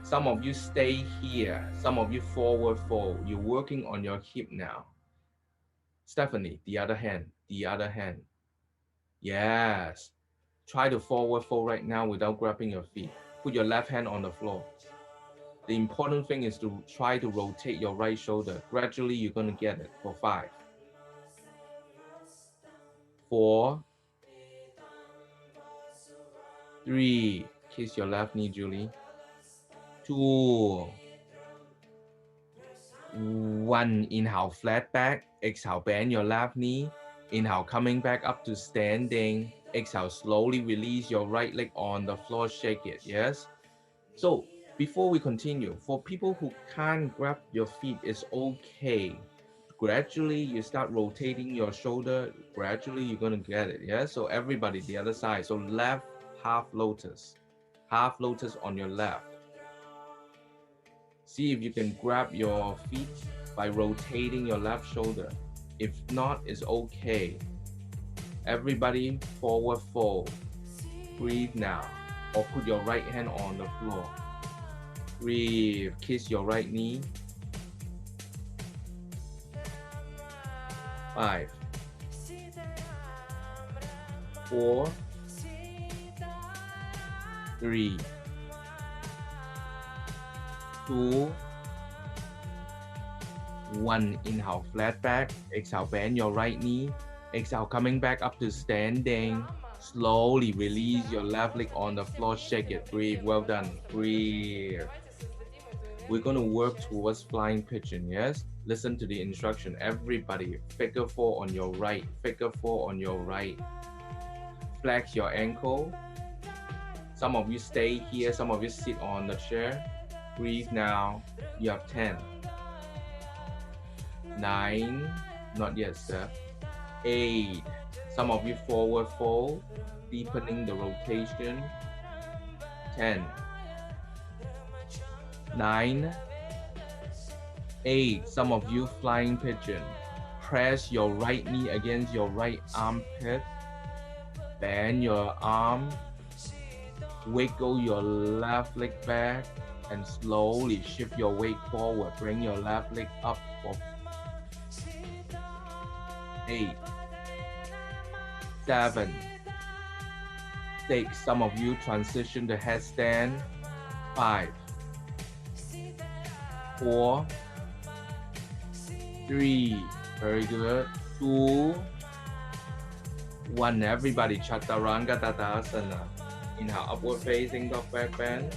Some of you stay here. Some of you forward fold. You're working on your hip now. Stephenie, the other hand, the other hand. Yes. Try to forward fold right now without grabbing your feet. Put your left hand on the floor. The important thing is to try to rotate your right shoulder. Gradually, you're going to get it for 5, 4, 3. Kiss your left knee, Julie. 2, 1. Inhale, flat back. Exhale, bend your left knee. Inhale, coming back up to standing. Exhale, slowly release your right leg on the floor. Shake it. Yes. So before we continue, for people who can't grab your feet, it's okay. Gradually, you start rotating your shoulder. Gradually, you're going to get it. Yeah. So everybody, the other side. So left half lotus. Half lotus on your left. See if you can grab your feet by rotating your left shoulder. If not, it's okay. Everybody, forward fold. Breathe now. Or put your right hand on the floor. Breathe. Kiss your right knee. 5, 4, 3, 2, 1. Inhale, flat back. Exhale, bend your right knee. Exhale, coming back up to standing. Slowly release your left leg on the floor. Shake it. Breathe. Well done. Breathe. We're going to work towards flying pigeon, yes? Listen to the instruction. Everybody, figure 4 on your right. Figure 4 on your right. Flex your ankle. Some of you stay here. Some of you sit on the chair. Breathe now. You have 10. 9. Not yet, sir. 8. Some of you forward fold. Deepening the rotation. 10. 9, 8. Some of you flying pigeon. Press your right knee against your right armpit. Bend your arm. Wiggle your left leg back and slowly shift your weight forward. Bring your left leg up for 8, 7, 6. Some of you transition to headstand. 5, 4, 3. Very good. 2, 1. Everybody, Chaturanga Tadasana. Inhale, upward facing dog, back bend.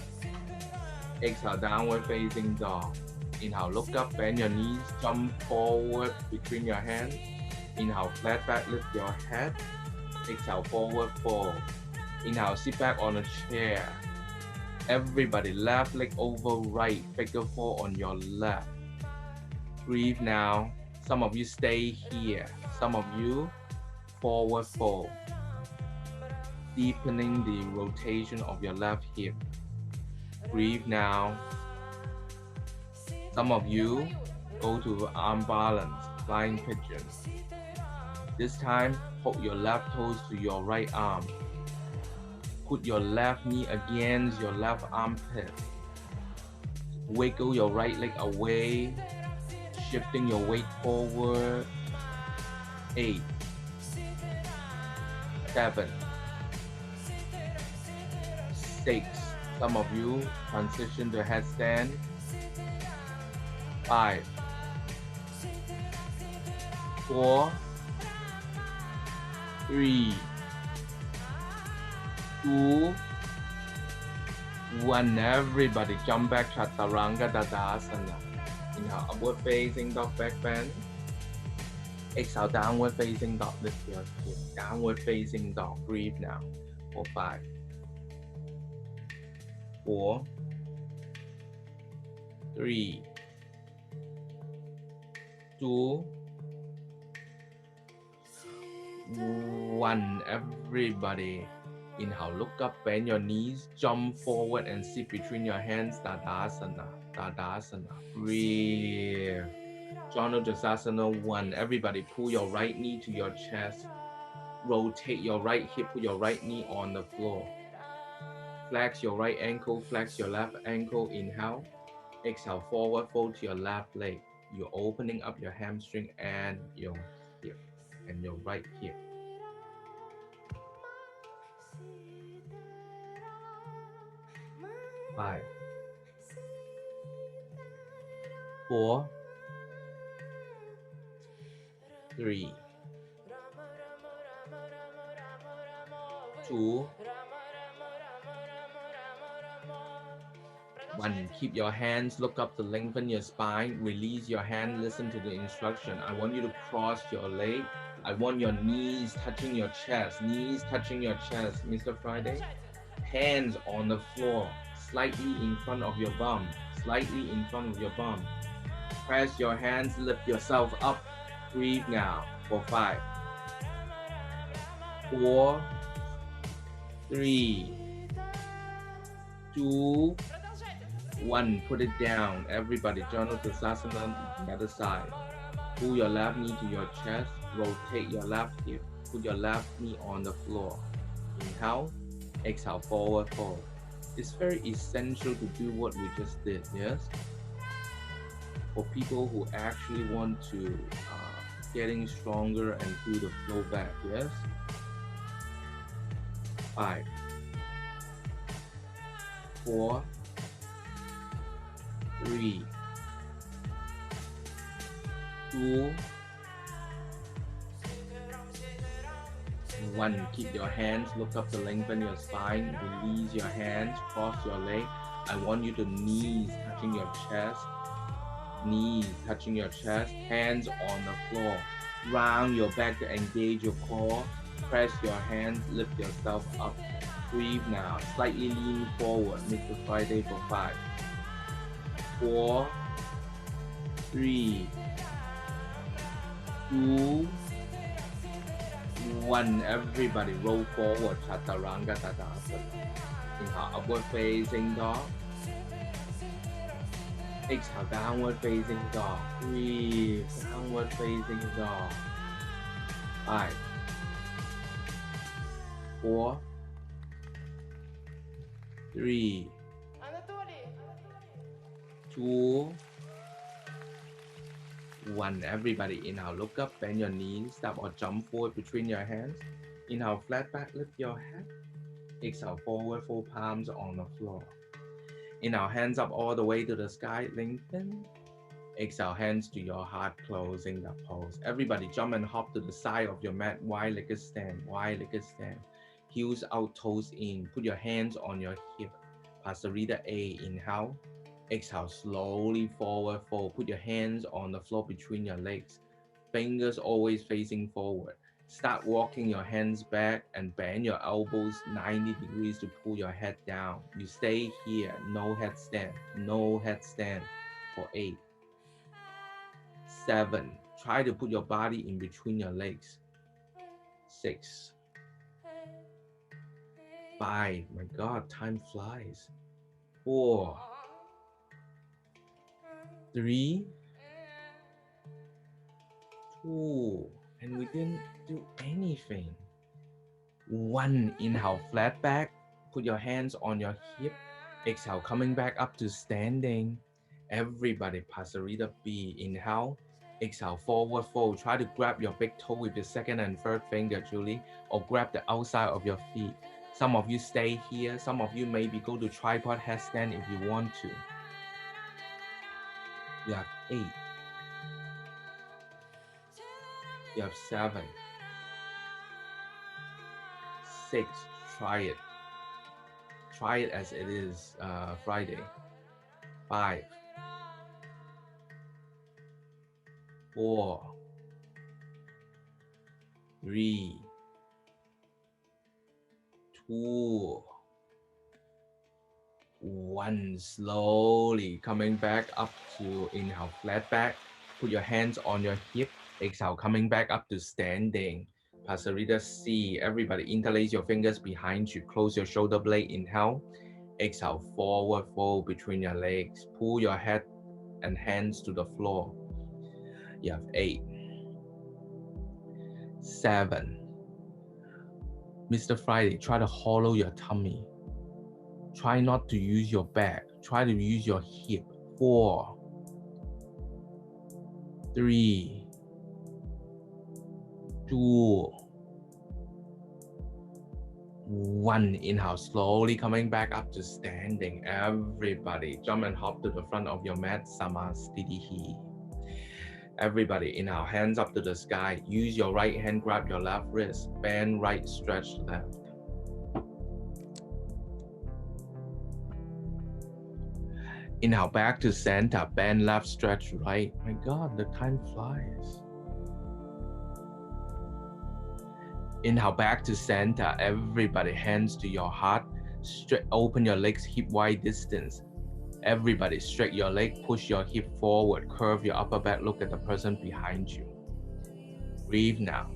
Exhale, downward facing dog. Inhale, look up, bend your knees, jump forward between your hands. Inhale, flat back, lift your head. Exhale, forward fold. Inhale, sit back on a chair. Everybody, left leg over right, figure 4 on your left. Breathe now. Some of you stay here. Some of you forward fold. Deepening the rotation of your left hip. Breathe now. Some of you go to arm balance, flying pigeon. This time, hold your left toes to your right arm. Put your left knee against your left armpit. Wiggle your right leg away, shifting your weight forward. 8, 7, 6. Some of you transition to headstand. 5, 4, 3, 2, 1. Everybody jump back, Chaturanga Tadasana. Inhale, upward facing dog, back bend. Exhale, downward facing dog, lift your chin. Downward facing dog. Breathe now for 5, 4, 3, 2, 1. Everybody, inhale, look up, bend your knees, jump forward and sit between your hands. Tadasana, Tadasana. Breathe. Janusasana 1. Everybody, pull your right knee to your chest. Rotate your right hip, put your right knee on the floor. Flex your right ankle, flex your left ankle. Inhale. Exhale, forward fold to your left leg. You're opening up your hamstring and your hip and your right hip. 5, 4, 3, 2, 1. Keep your hands, look up to lengthen your spine, release your hand, listen to the instruction. I want you to cross your leg. I want your knees touching your chest, Mr. Friday. Hands on the floor, slightly in front of your bum, Press your hands, lift yourself up. Breathe now for 5, 4, 3, 2, 1. Put it down. Everybody, journal to Sasana, the other side. Pull your left knee to your chest. Rotate your left hip. Put your left knee on the floor. Inhale. Exhale, forward fold. It's very essential to do what we just did, yes? For people who actually want to getting stronger and do the flow back, yes? 5, 4, 3, 2, 1. Keep your hands, look up to lengthen your spine, release your hands, cross your leg. I want you to knees touching your chest, hands on the floor. Round your back to engage your core. Press your hands, lift yourself up. Breathe now. Slightly lean forward, Mr. Friday for 5, 4, 3, 2, 1. Everybody roll forward. Chaturanga Tadasana. Inhale, upward facing dog. Exhale, downward facing dog. Breathe, downward facing dog. 5, 4, 3, 2, 1. Everybody inhale, look up, bend your knees, step or jump forward between your hands. Inhale, flat back, lift your head. Exhale, forward, full palms on the floor. Inhale, hands up all the way to the sky, lengthen. Exhale, hands to your heart, closing the pose. Everybody jump and hop to the side of your mat, wide-legged stand. Heels out, toes in. Put your hands on your hip. Pasarita A, inhale. Exhale, slowly forward fold. Put your hands on the floor between your legs. Fingers always facing forward. Start walking your hands back and bend your elbows 90 degrees to pull your head down. You stay here, no headstand for 8, 7. Try to put your body in between your legs. 6, 5. My God, time flies. 4, 3, 2, and we didn't do anything. 1. Inhale, flat back. Put your hands on your hip. Exhale, coming back up to standing. Everybody, Pasarita B. Inhale. Exhale, forward fold. Try to grab your big toe with your second and third finger, Julie, or grab the outside of your feet. Some of you stay here. Some of you maybe go to tripod headstand if you want to. You have 8. You have 7. 6. Try it. Try it as it is Friday. 5, 4, 3, 2, 1. Slowly coming back up to inhale, flat back. Put your hands on your hip. Exhale, coming back up to standing. Pasarita C. Everybody interlace your fingers behind you. Close your shoulder blade. Inhale. Exhale, forward fold between your legs. Pull your head and hands to the floor. You have 8, 7. Mr. Friday, try to hollow your tummy. Try not to use your back. Try to use your hip. 4, 3, 2, 1. Inhale, slowly coming back up to standing. Everybody, jump and hop to the front of your mat, Samastitihi. Everybody, inhale, hands up to the sky. Use your right hand, grab your left wrist. Bend right, stretch left. Inhale, back to center. Bend left, stretch right. My God, the time flies. Inhale, back to center. Everybody, hands to your heart. Open your legs hip wide distance. Everybody, stretch your leg, push your hip forward, curve your upper back, look at the person behind you. Breathe now.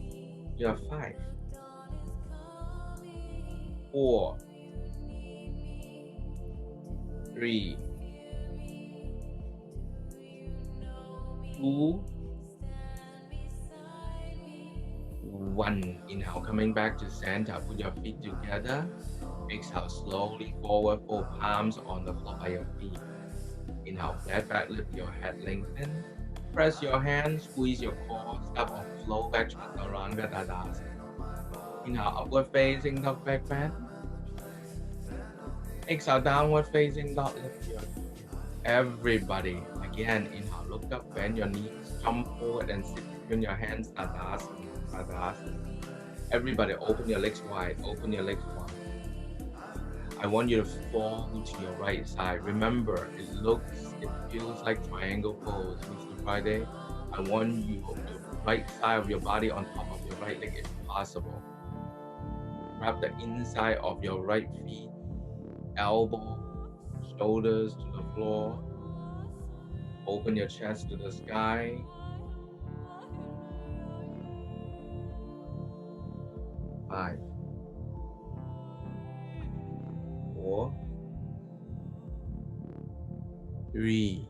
You have 5, 4, 3, 2, 1. Inhale, coming back to center. Put your feet together. Exhale, slowly forward, fold palms on the floor by your feet. Inhale, flat back, lift your head, lengthen. Press your hands, squeeze your core, step on flow back, Chaturanga Tadasana. Inhale, upward facing dog, back bend. Exhale, downward facing dog, lift your chin. Everybody, again, inhale, look up, bend your knees, jump forward and sit between your hands, Tadasana, Tadasana. Everybody, open your legs wide, open your legs wide. I want you to fall to your right side. Remember, it feels like triangle pose, Mr. Friday. I want you, the right side of your body on top of your right leg if possible. Grab the inside of your right feet, elbow, shoulders to the floor. Open your chest to the sky. 5, 4, 3,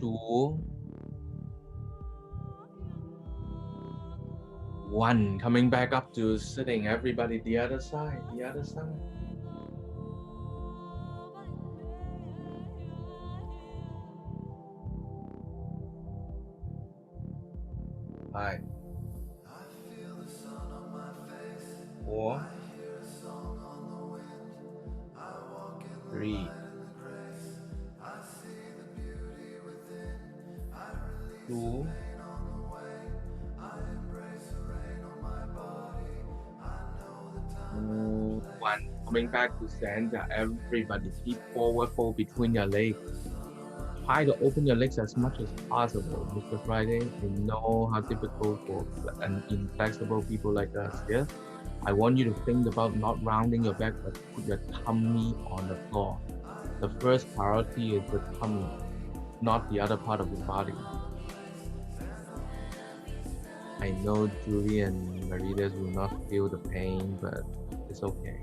2, 1. Coming back up to sitting. Everybody, the other side, the other side. 5, 4, 3, 2, 1. Coming back to center. Everybody, feet forward, fold between your legs. Try to open your legs as much as possible, Mr. Friday. I know how difficult for an inflexible people like us here. I want you to think about not rounding your back, but put your tummy on the floor. The first priority is the tummy, not the other part of your body. I know Julie and Maritas will not feel the pain, but it's okay.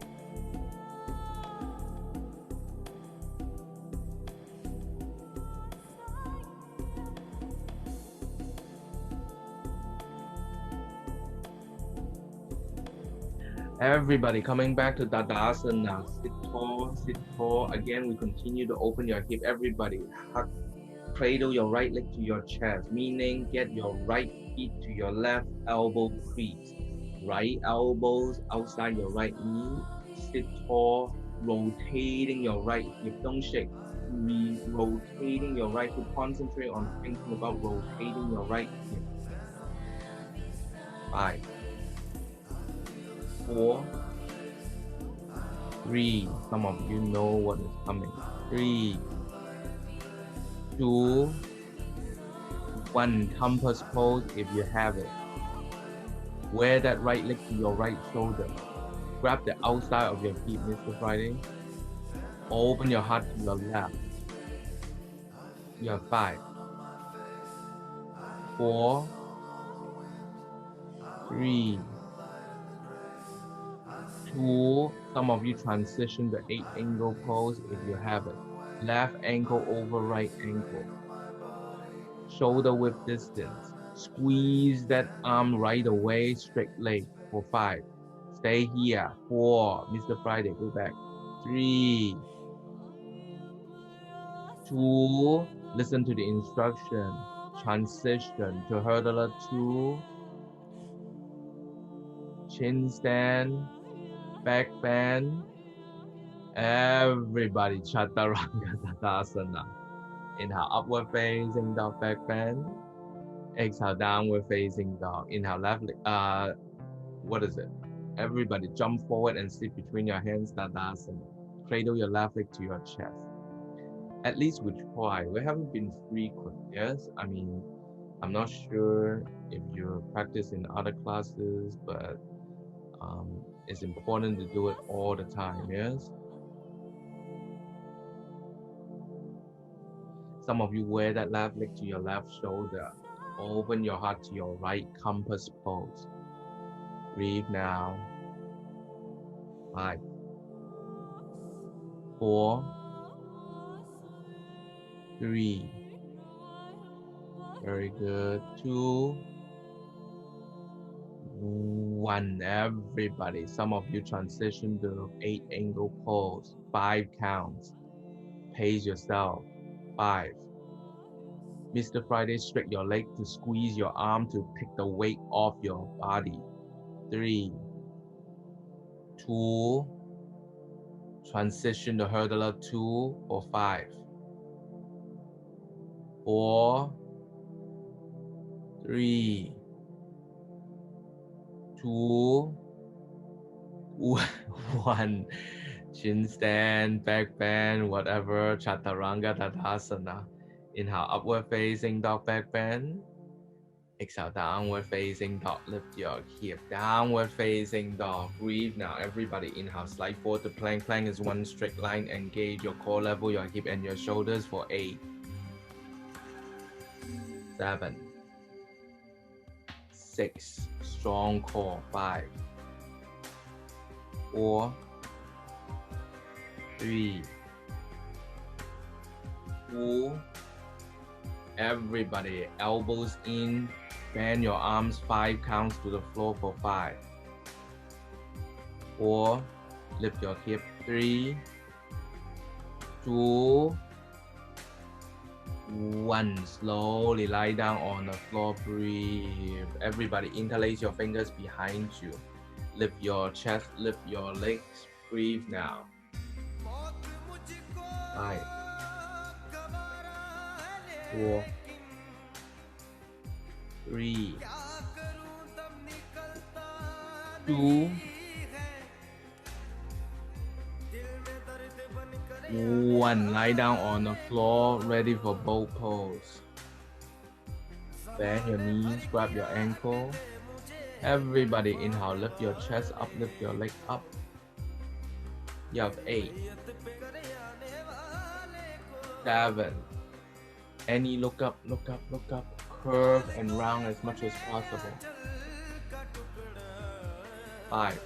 Everybody coming back to Tadasana now. Sit tall, sit tall. Again, we continue to open your hip. Everybody, cradle your right leg to your chest, meaning get your right feet to your left elbow crease. Right elbows outside your right knee. Sit tall, rotating your right hip. Don't shake. Rotating your right hip. Concentrate on thinking about rotating your right hip. 5, 4, 3. Some of you know what is coming. 3, 2, 1. Compass pose if you have it. Wear that right leg to your right shoulder. Grab the outside of your feet, Mr. Friday. Open your heart to your left. You have 5, 4, 3, 2. Some of you transition the 8 angle pose if you have it. Left ankle over right ankle. Shoulder width distance. Squeeze that arm right away, straight leg for 5. Stay here. 4. Mr. Friday, go back. 3, 2. Listen to the instruction. Transition to hurdler 2. chin stand, back bend. Everybody, Chaturanga Tadasana. Inhale, upward facing dog, back bend. Exhale, downward facing dog. Inhale, left leg. What is it? Everybody, jump forward and sit between your hands, Tadasana. Cradle your left leg to your chest. At least we try. We haven't been frequent, yes? I mean, I'm not sure if you practice in other classes, but it's important to do it all the time, yes? Some of you wear that left leg to your left shoulder. Open your heart to your right, compass pose. Breathe now. 5, 4, 3. Very good. 2, 1. Everybody. Some of you transition to 8 angle pose. 5 counts. Pace yourself. 5. Mr. Friday, stretch your leg to squeeze your arm to take the weight off your body. 3, 2. Transition to hurdler 2 or 5. 4, 3, 2, 1. Chin stand, back bend, whatever. Chaturanga Tadasana. Inhale, upward facing dog, back bend. Exhale, downward facing dog. Lift your hip. Downward facing dog. Breathe now. Everybody inhale. Slide forward to plank. Plank is one straight line. Engage your core level, your hip and your shoulders for 8, 7, 6. Strong core. 5, 4, 3, 2. Everybody, elbows in. Bend your arms 5 counts to the floor for 5, 4. Lift your hip. 3, 2, 1. Slowly lie down on the floor. Breathe. Everybody, interlace your fingers behind you. Lift your chest, lift your legs. Breathe now. 5, 4, 3, 2, 1. Lie down on the floor, ready for boat pose. Bend your knees, grab your ankle. Everybody inhale, lift your chest up, lift your leg up. You have 8, 7. Any look up, look up, look up. Curve and round as much as possible. 5,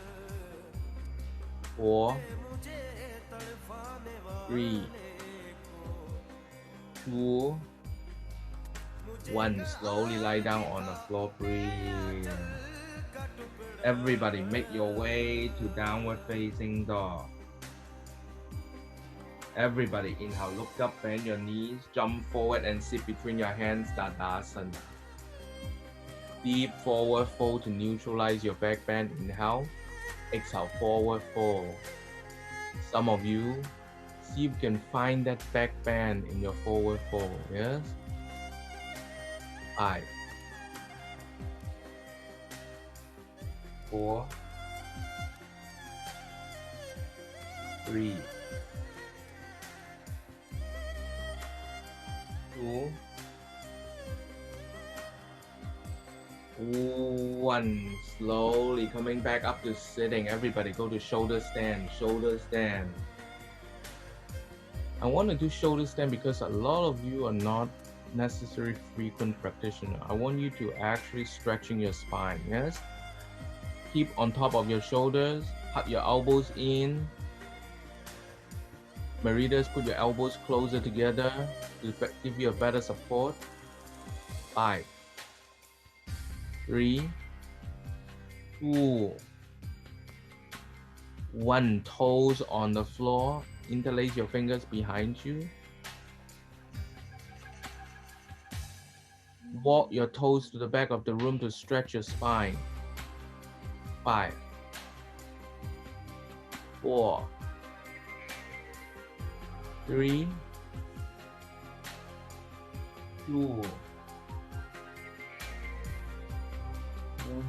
4, 3, 2, 1. Slowly lie down on the floor. Breathe. Everybody make your way to downward facing dog. Everybody inhale, look up, bend your knees, jump forward and sit between your hands, Tadasana. Deep forward fold to neutralize your back bend. Inhale, exhale, forward fold. Some of you, see if you can find that back bend in your forward fold, yes? 5, 4, 3, 2, 1. Slowly coming back up to sitting. Everybody go to shoulder stand, shoulder stand. I want to do shoulder stand because a lot of you are not necessarily frequent practitioner. I want you to actually stretching your spine, yes? Keep on top of your shoulders, hug your elbows in. Maritas, put your elbows closer together to give you a better support. 5, 3, 2, 1. Toes on the floor. Interlace your fingers behind you. Walk your toes to the back of the room to stretch your spine. 5, 4, 3, 2,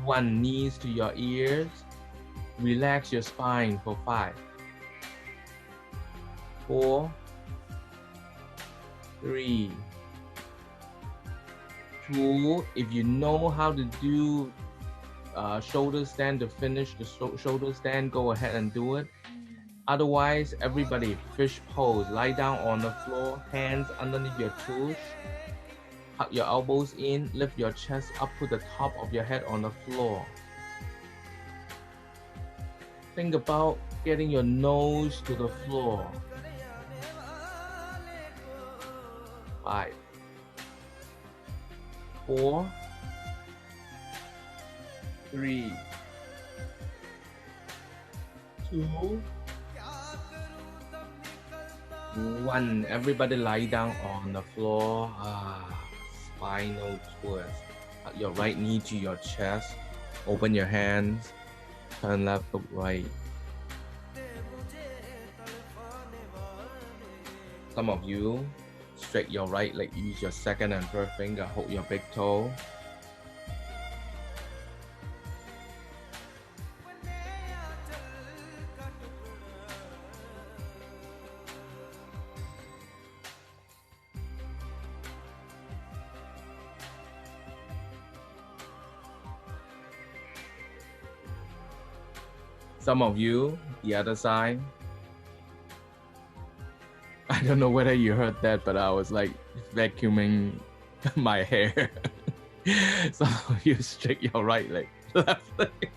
1. Knees to your ears. Relax your spine for 5, 4, 3, 2. If you know how to do shoulder stand to finish the shoulder stand, go ahead and do it. Otherwise, everybody, fish pose. Lie down on the floor, hands underneath your tush. Tuck your elbows in, lift your chest up, put the top of your head on the floor. Think about getting your nose to the floor. 5, 4, 3, 2, 1. Everybody lie down on the floor. Spinal twist. Tuck your right knee to your chest. Open your hands. Turn left, look right. Some of you, straight your right leg. Use your second and third finger. Hold your big toe. Some of you, the other side. I don't know whether you heard that, but I was like vacuuming my hair. Some of you straight your right leg, left leg.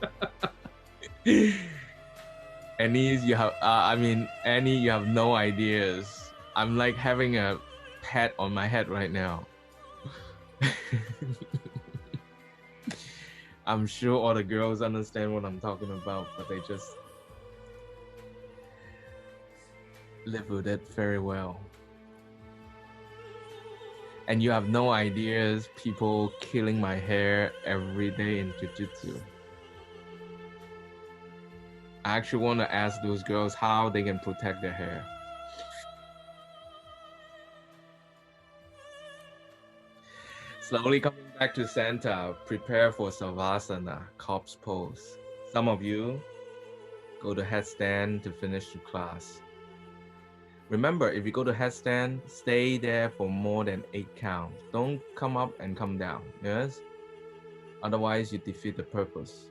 Annie, you have, Annie, you have no ideas. I'm like having a pat on my head right now. I'm sure all the girls understand what I'm talking about, but they just live with it very well. And you have no ideas, people killing my hair every day in jiu-jitsu. I actually want to ask those girls how they can protect their hair. Slowly coming back to center, prepare for Savasana, corpse pose. Some of you go to headstand to finish the class. Remember, if you go to headstand, stay there for more than 8 counts. Don't come up and come down, yes? Otherwise, you defeat the purpose.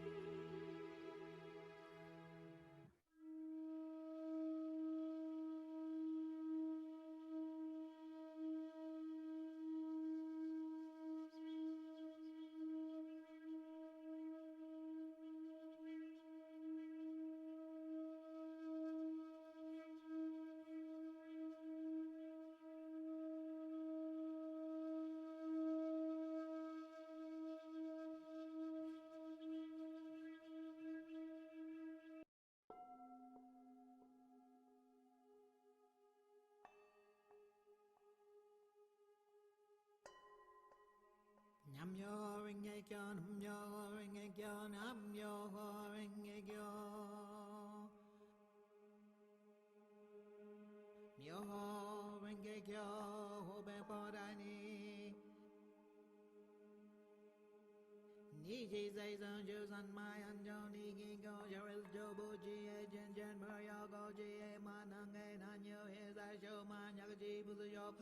Nam yo ring a kyo, nam yo ring a kyo, nam yo ring a kyo. Yo ring a kyo, ho be po da ni. Ni ji say son ju san mai an jo ni gi go yo il jo bu ji e jen jen mer yo go ji e ma nang e nan yo he sai show ma nya ji bu yo.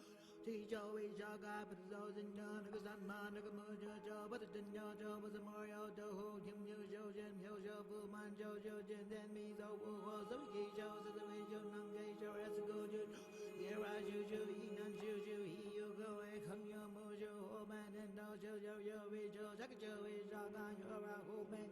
Thì cho ý cho gai bật dâu dân nhớ nó có sẵn mà nó có mơ cho bắt được tình nhớ cho bắt được mơ yo cho hô kim như cho trên hiểu cho vừa man cho trên đen mi dâu vô hồ dấu kỳ cho sẽ dấu ý cho năng gây cho rest go cho nghe ra cho ý năng cho ý yêu go ấy không nhớ mơ cho hồ man nên đâu cho vì cho chắc cho ý cho gai nhớ ra hồ man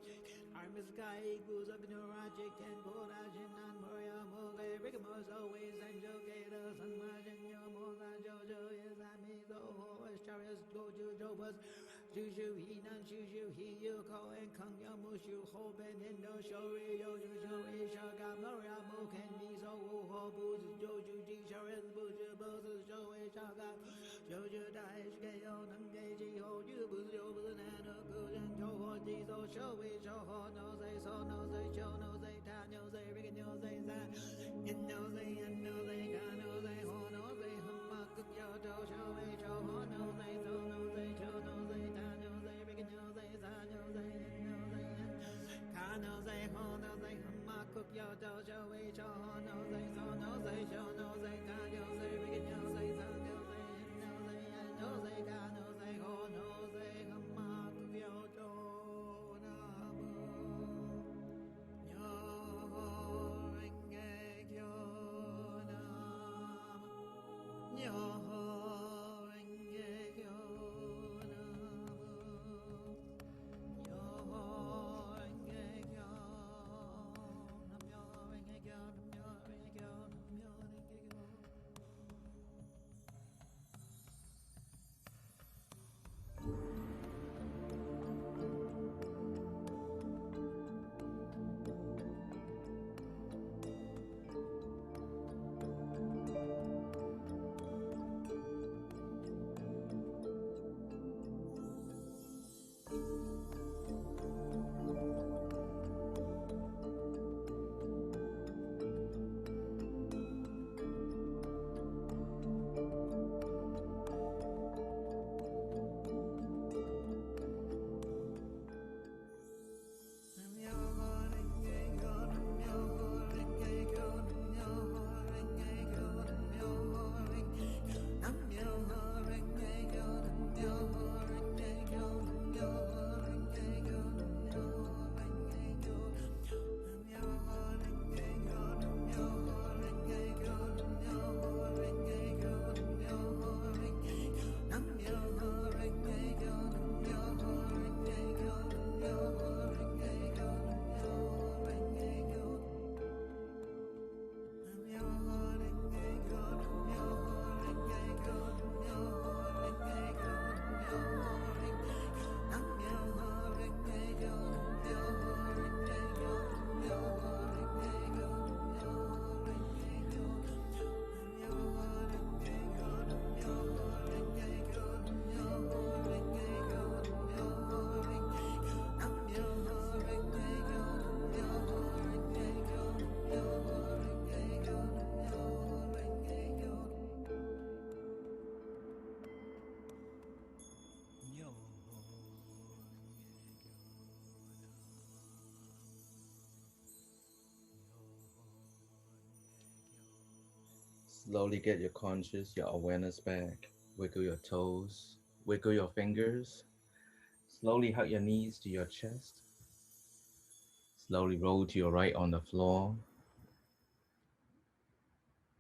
I'm a sky goes up in your magic and pull out in and mơ yo mơ gây break mơ so we send cho gây the sun ma chân nhớ mơ ra cho is I me the whole stars go to Jobus. Juju he nan juju he you call and kung ya mushu ho ben in no show yo juju is shaga moria mo can be so ho booz joju ji shares booz booz show is shaga joju dai ge yo nan ge ji ho ju booz yo booz na no go jan jo ho ji so show is show ho no say so no say show no say ta no say rig no say that Slowly get your conscious, your awareness back. Wiggle your toes, wiggle your fingers. Slowly hug your knees to your chest. Slowly roll to your right on the floor.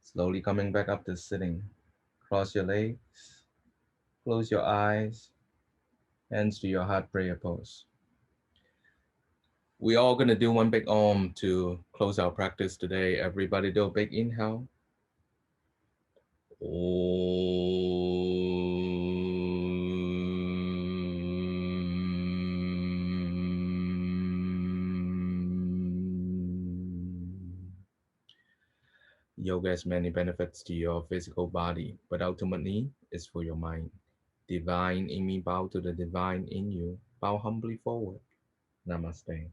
Slowly coming back up to sitting. Cross your legs, close your eyes, hands to your heart prayer pose. We're all gonna do one big Om to close our practice today. Everybody do a big inhale. Yoga has many benefits to your physical body, but ultimately it's for your mind. Divine in me, bow to the divine in you. Bow humbly forward. Namaste.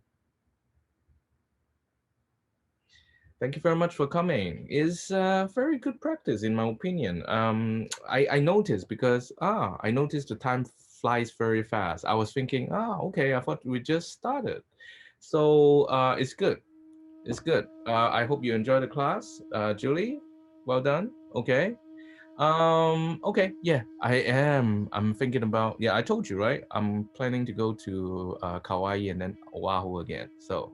Thank you very much for coming. It's very good practice, in my opinion. I noticed because I noticed the time flies very fast. I was thinking, okay, I thought we just started. So it's good. It's good. I hope you enjoy the class, Julie. Well done. Okay. Okay. Yeah, I am. I'm thinking about. Yeah, I told you, right? I'm planning to go to Kauai and then Oahu again. So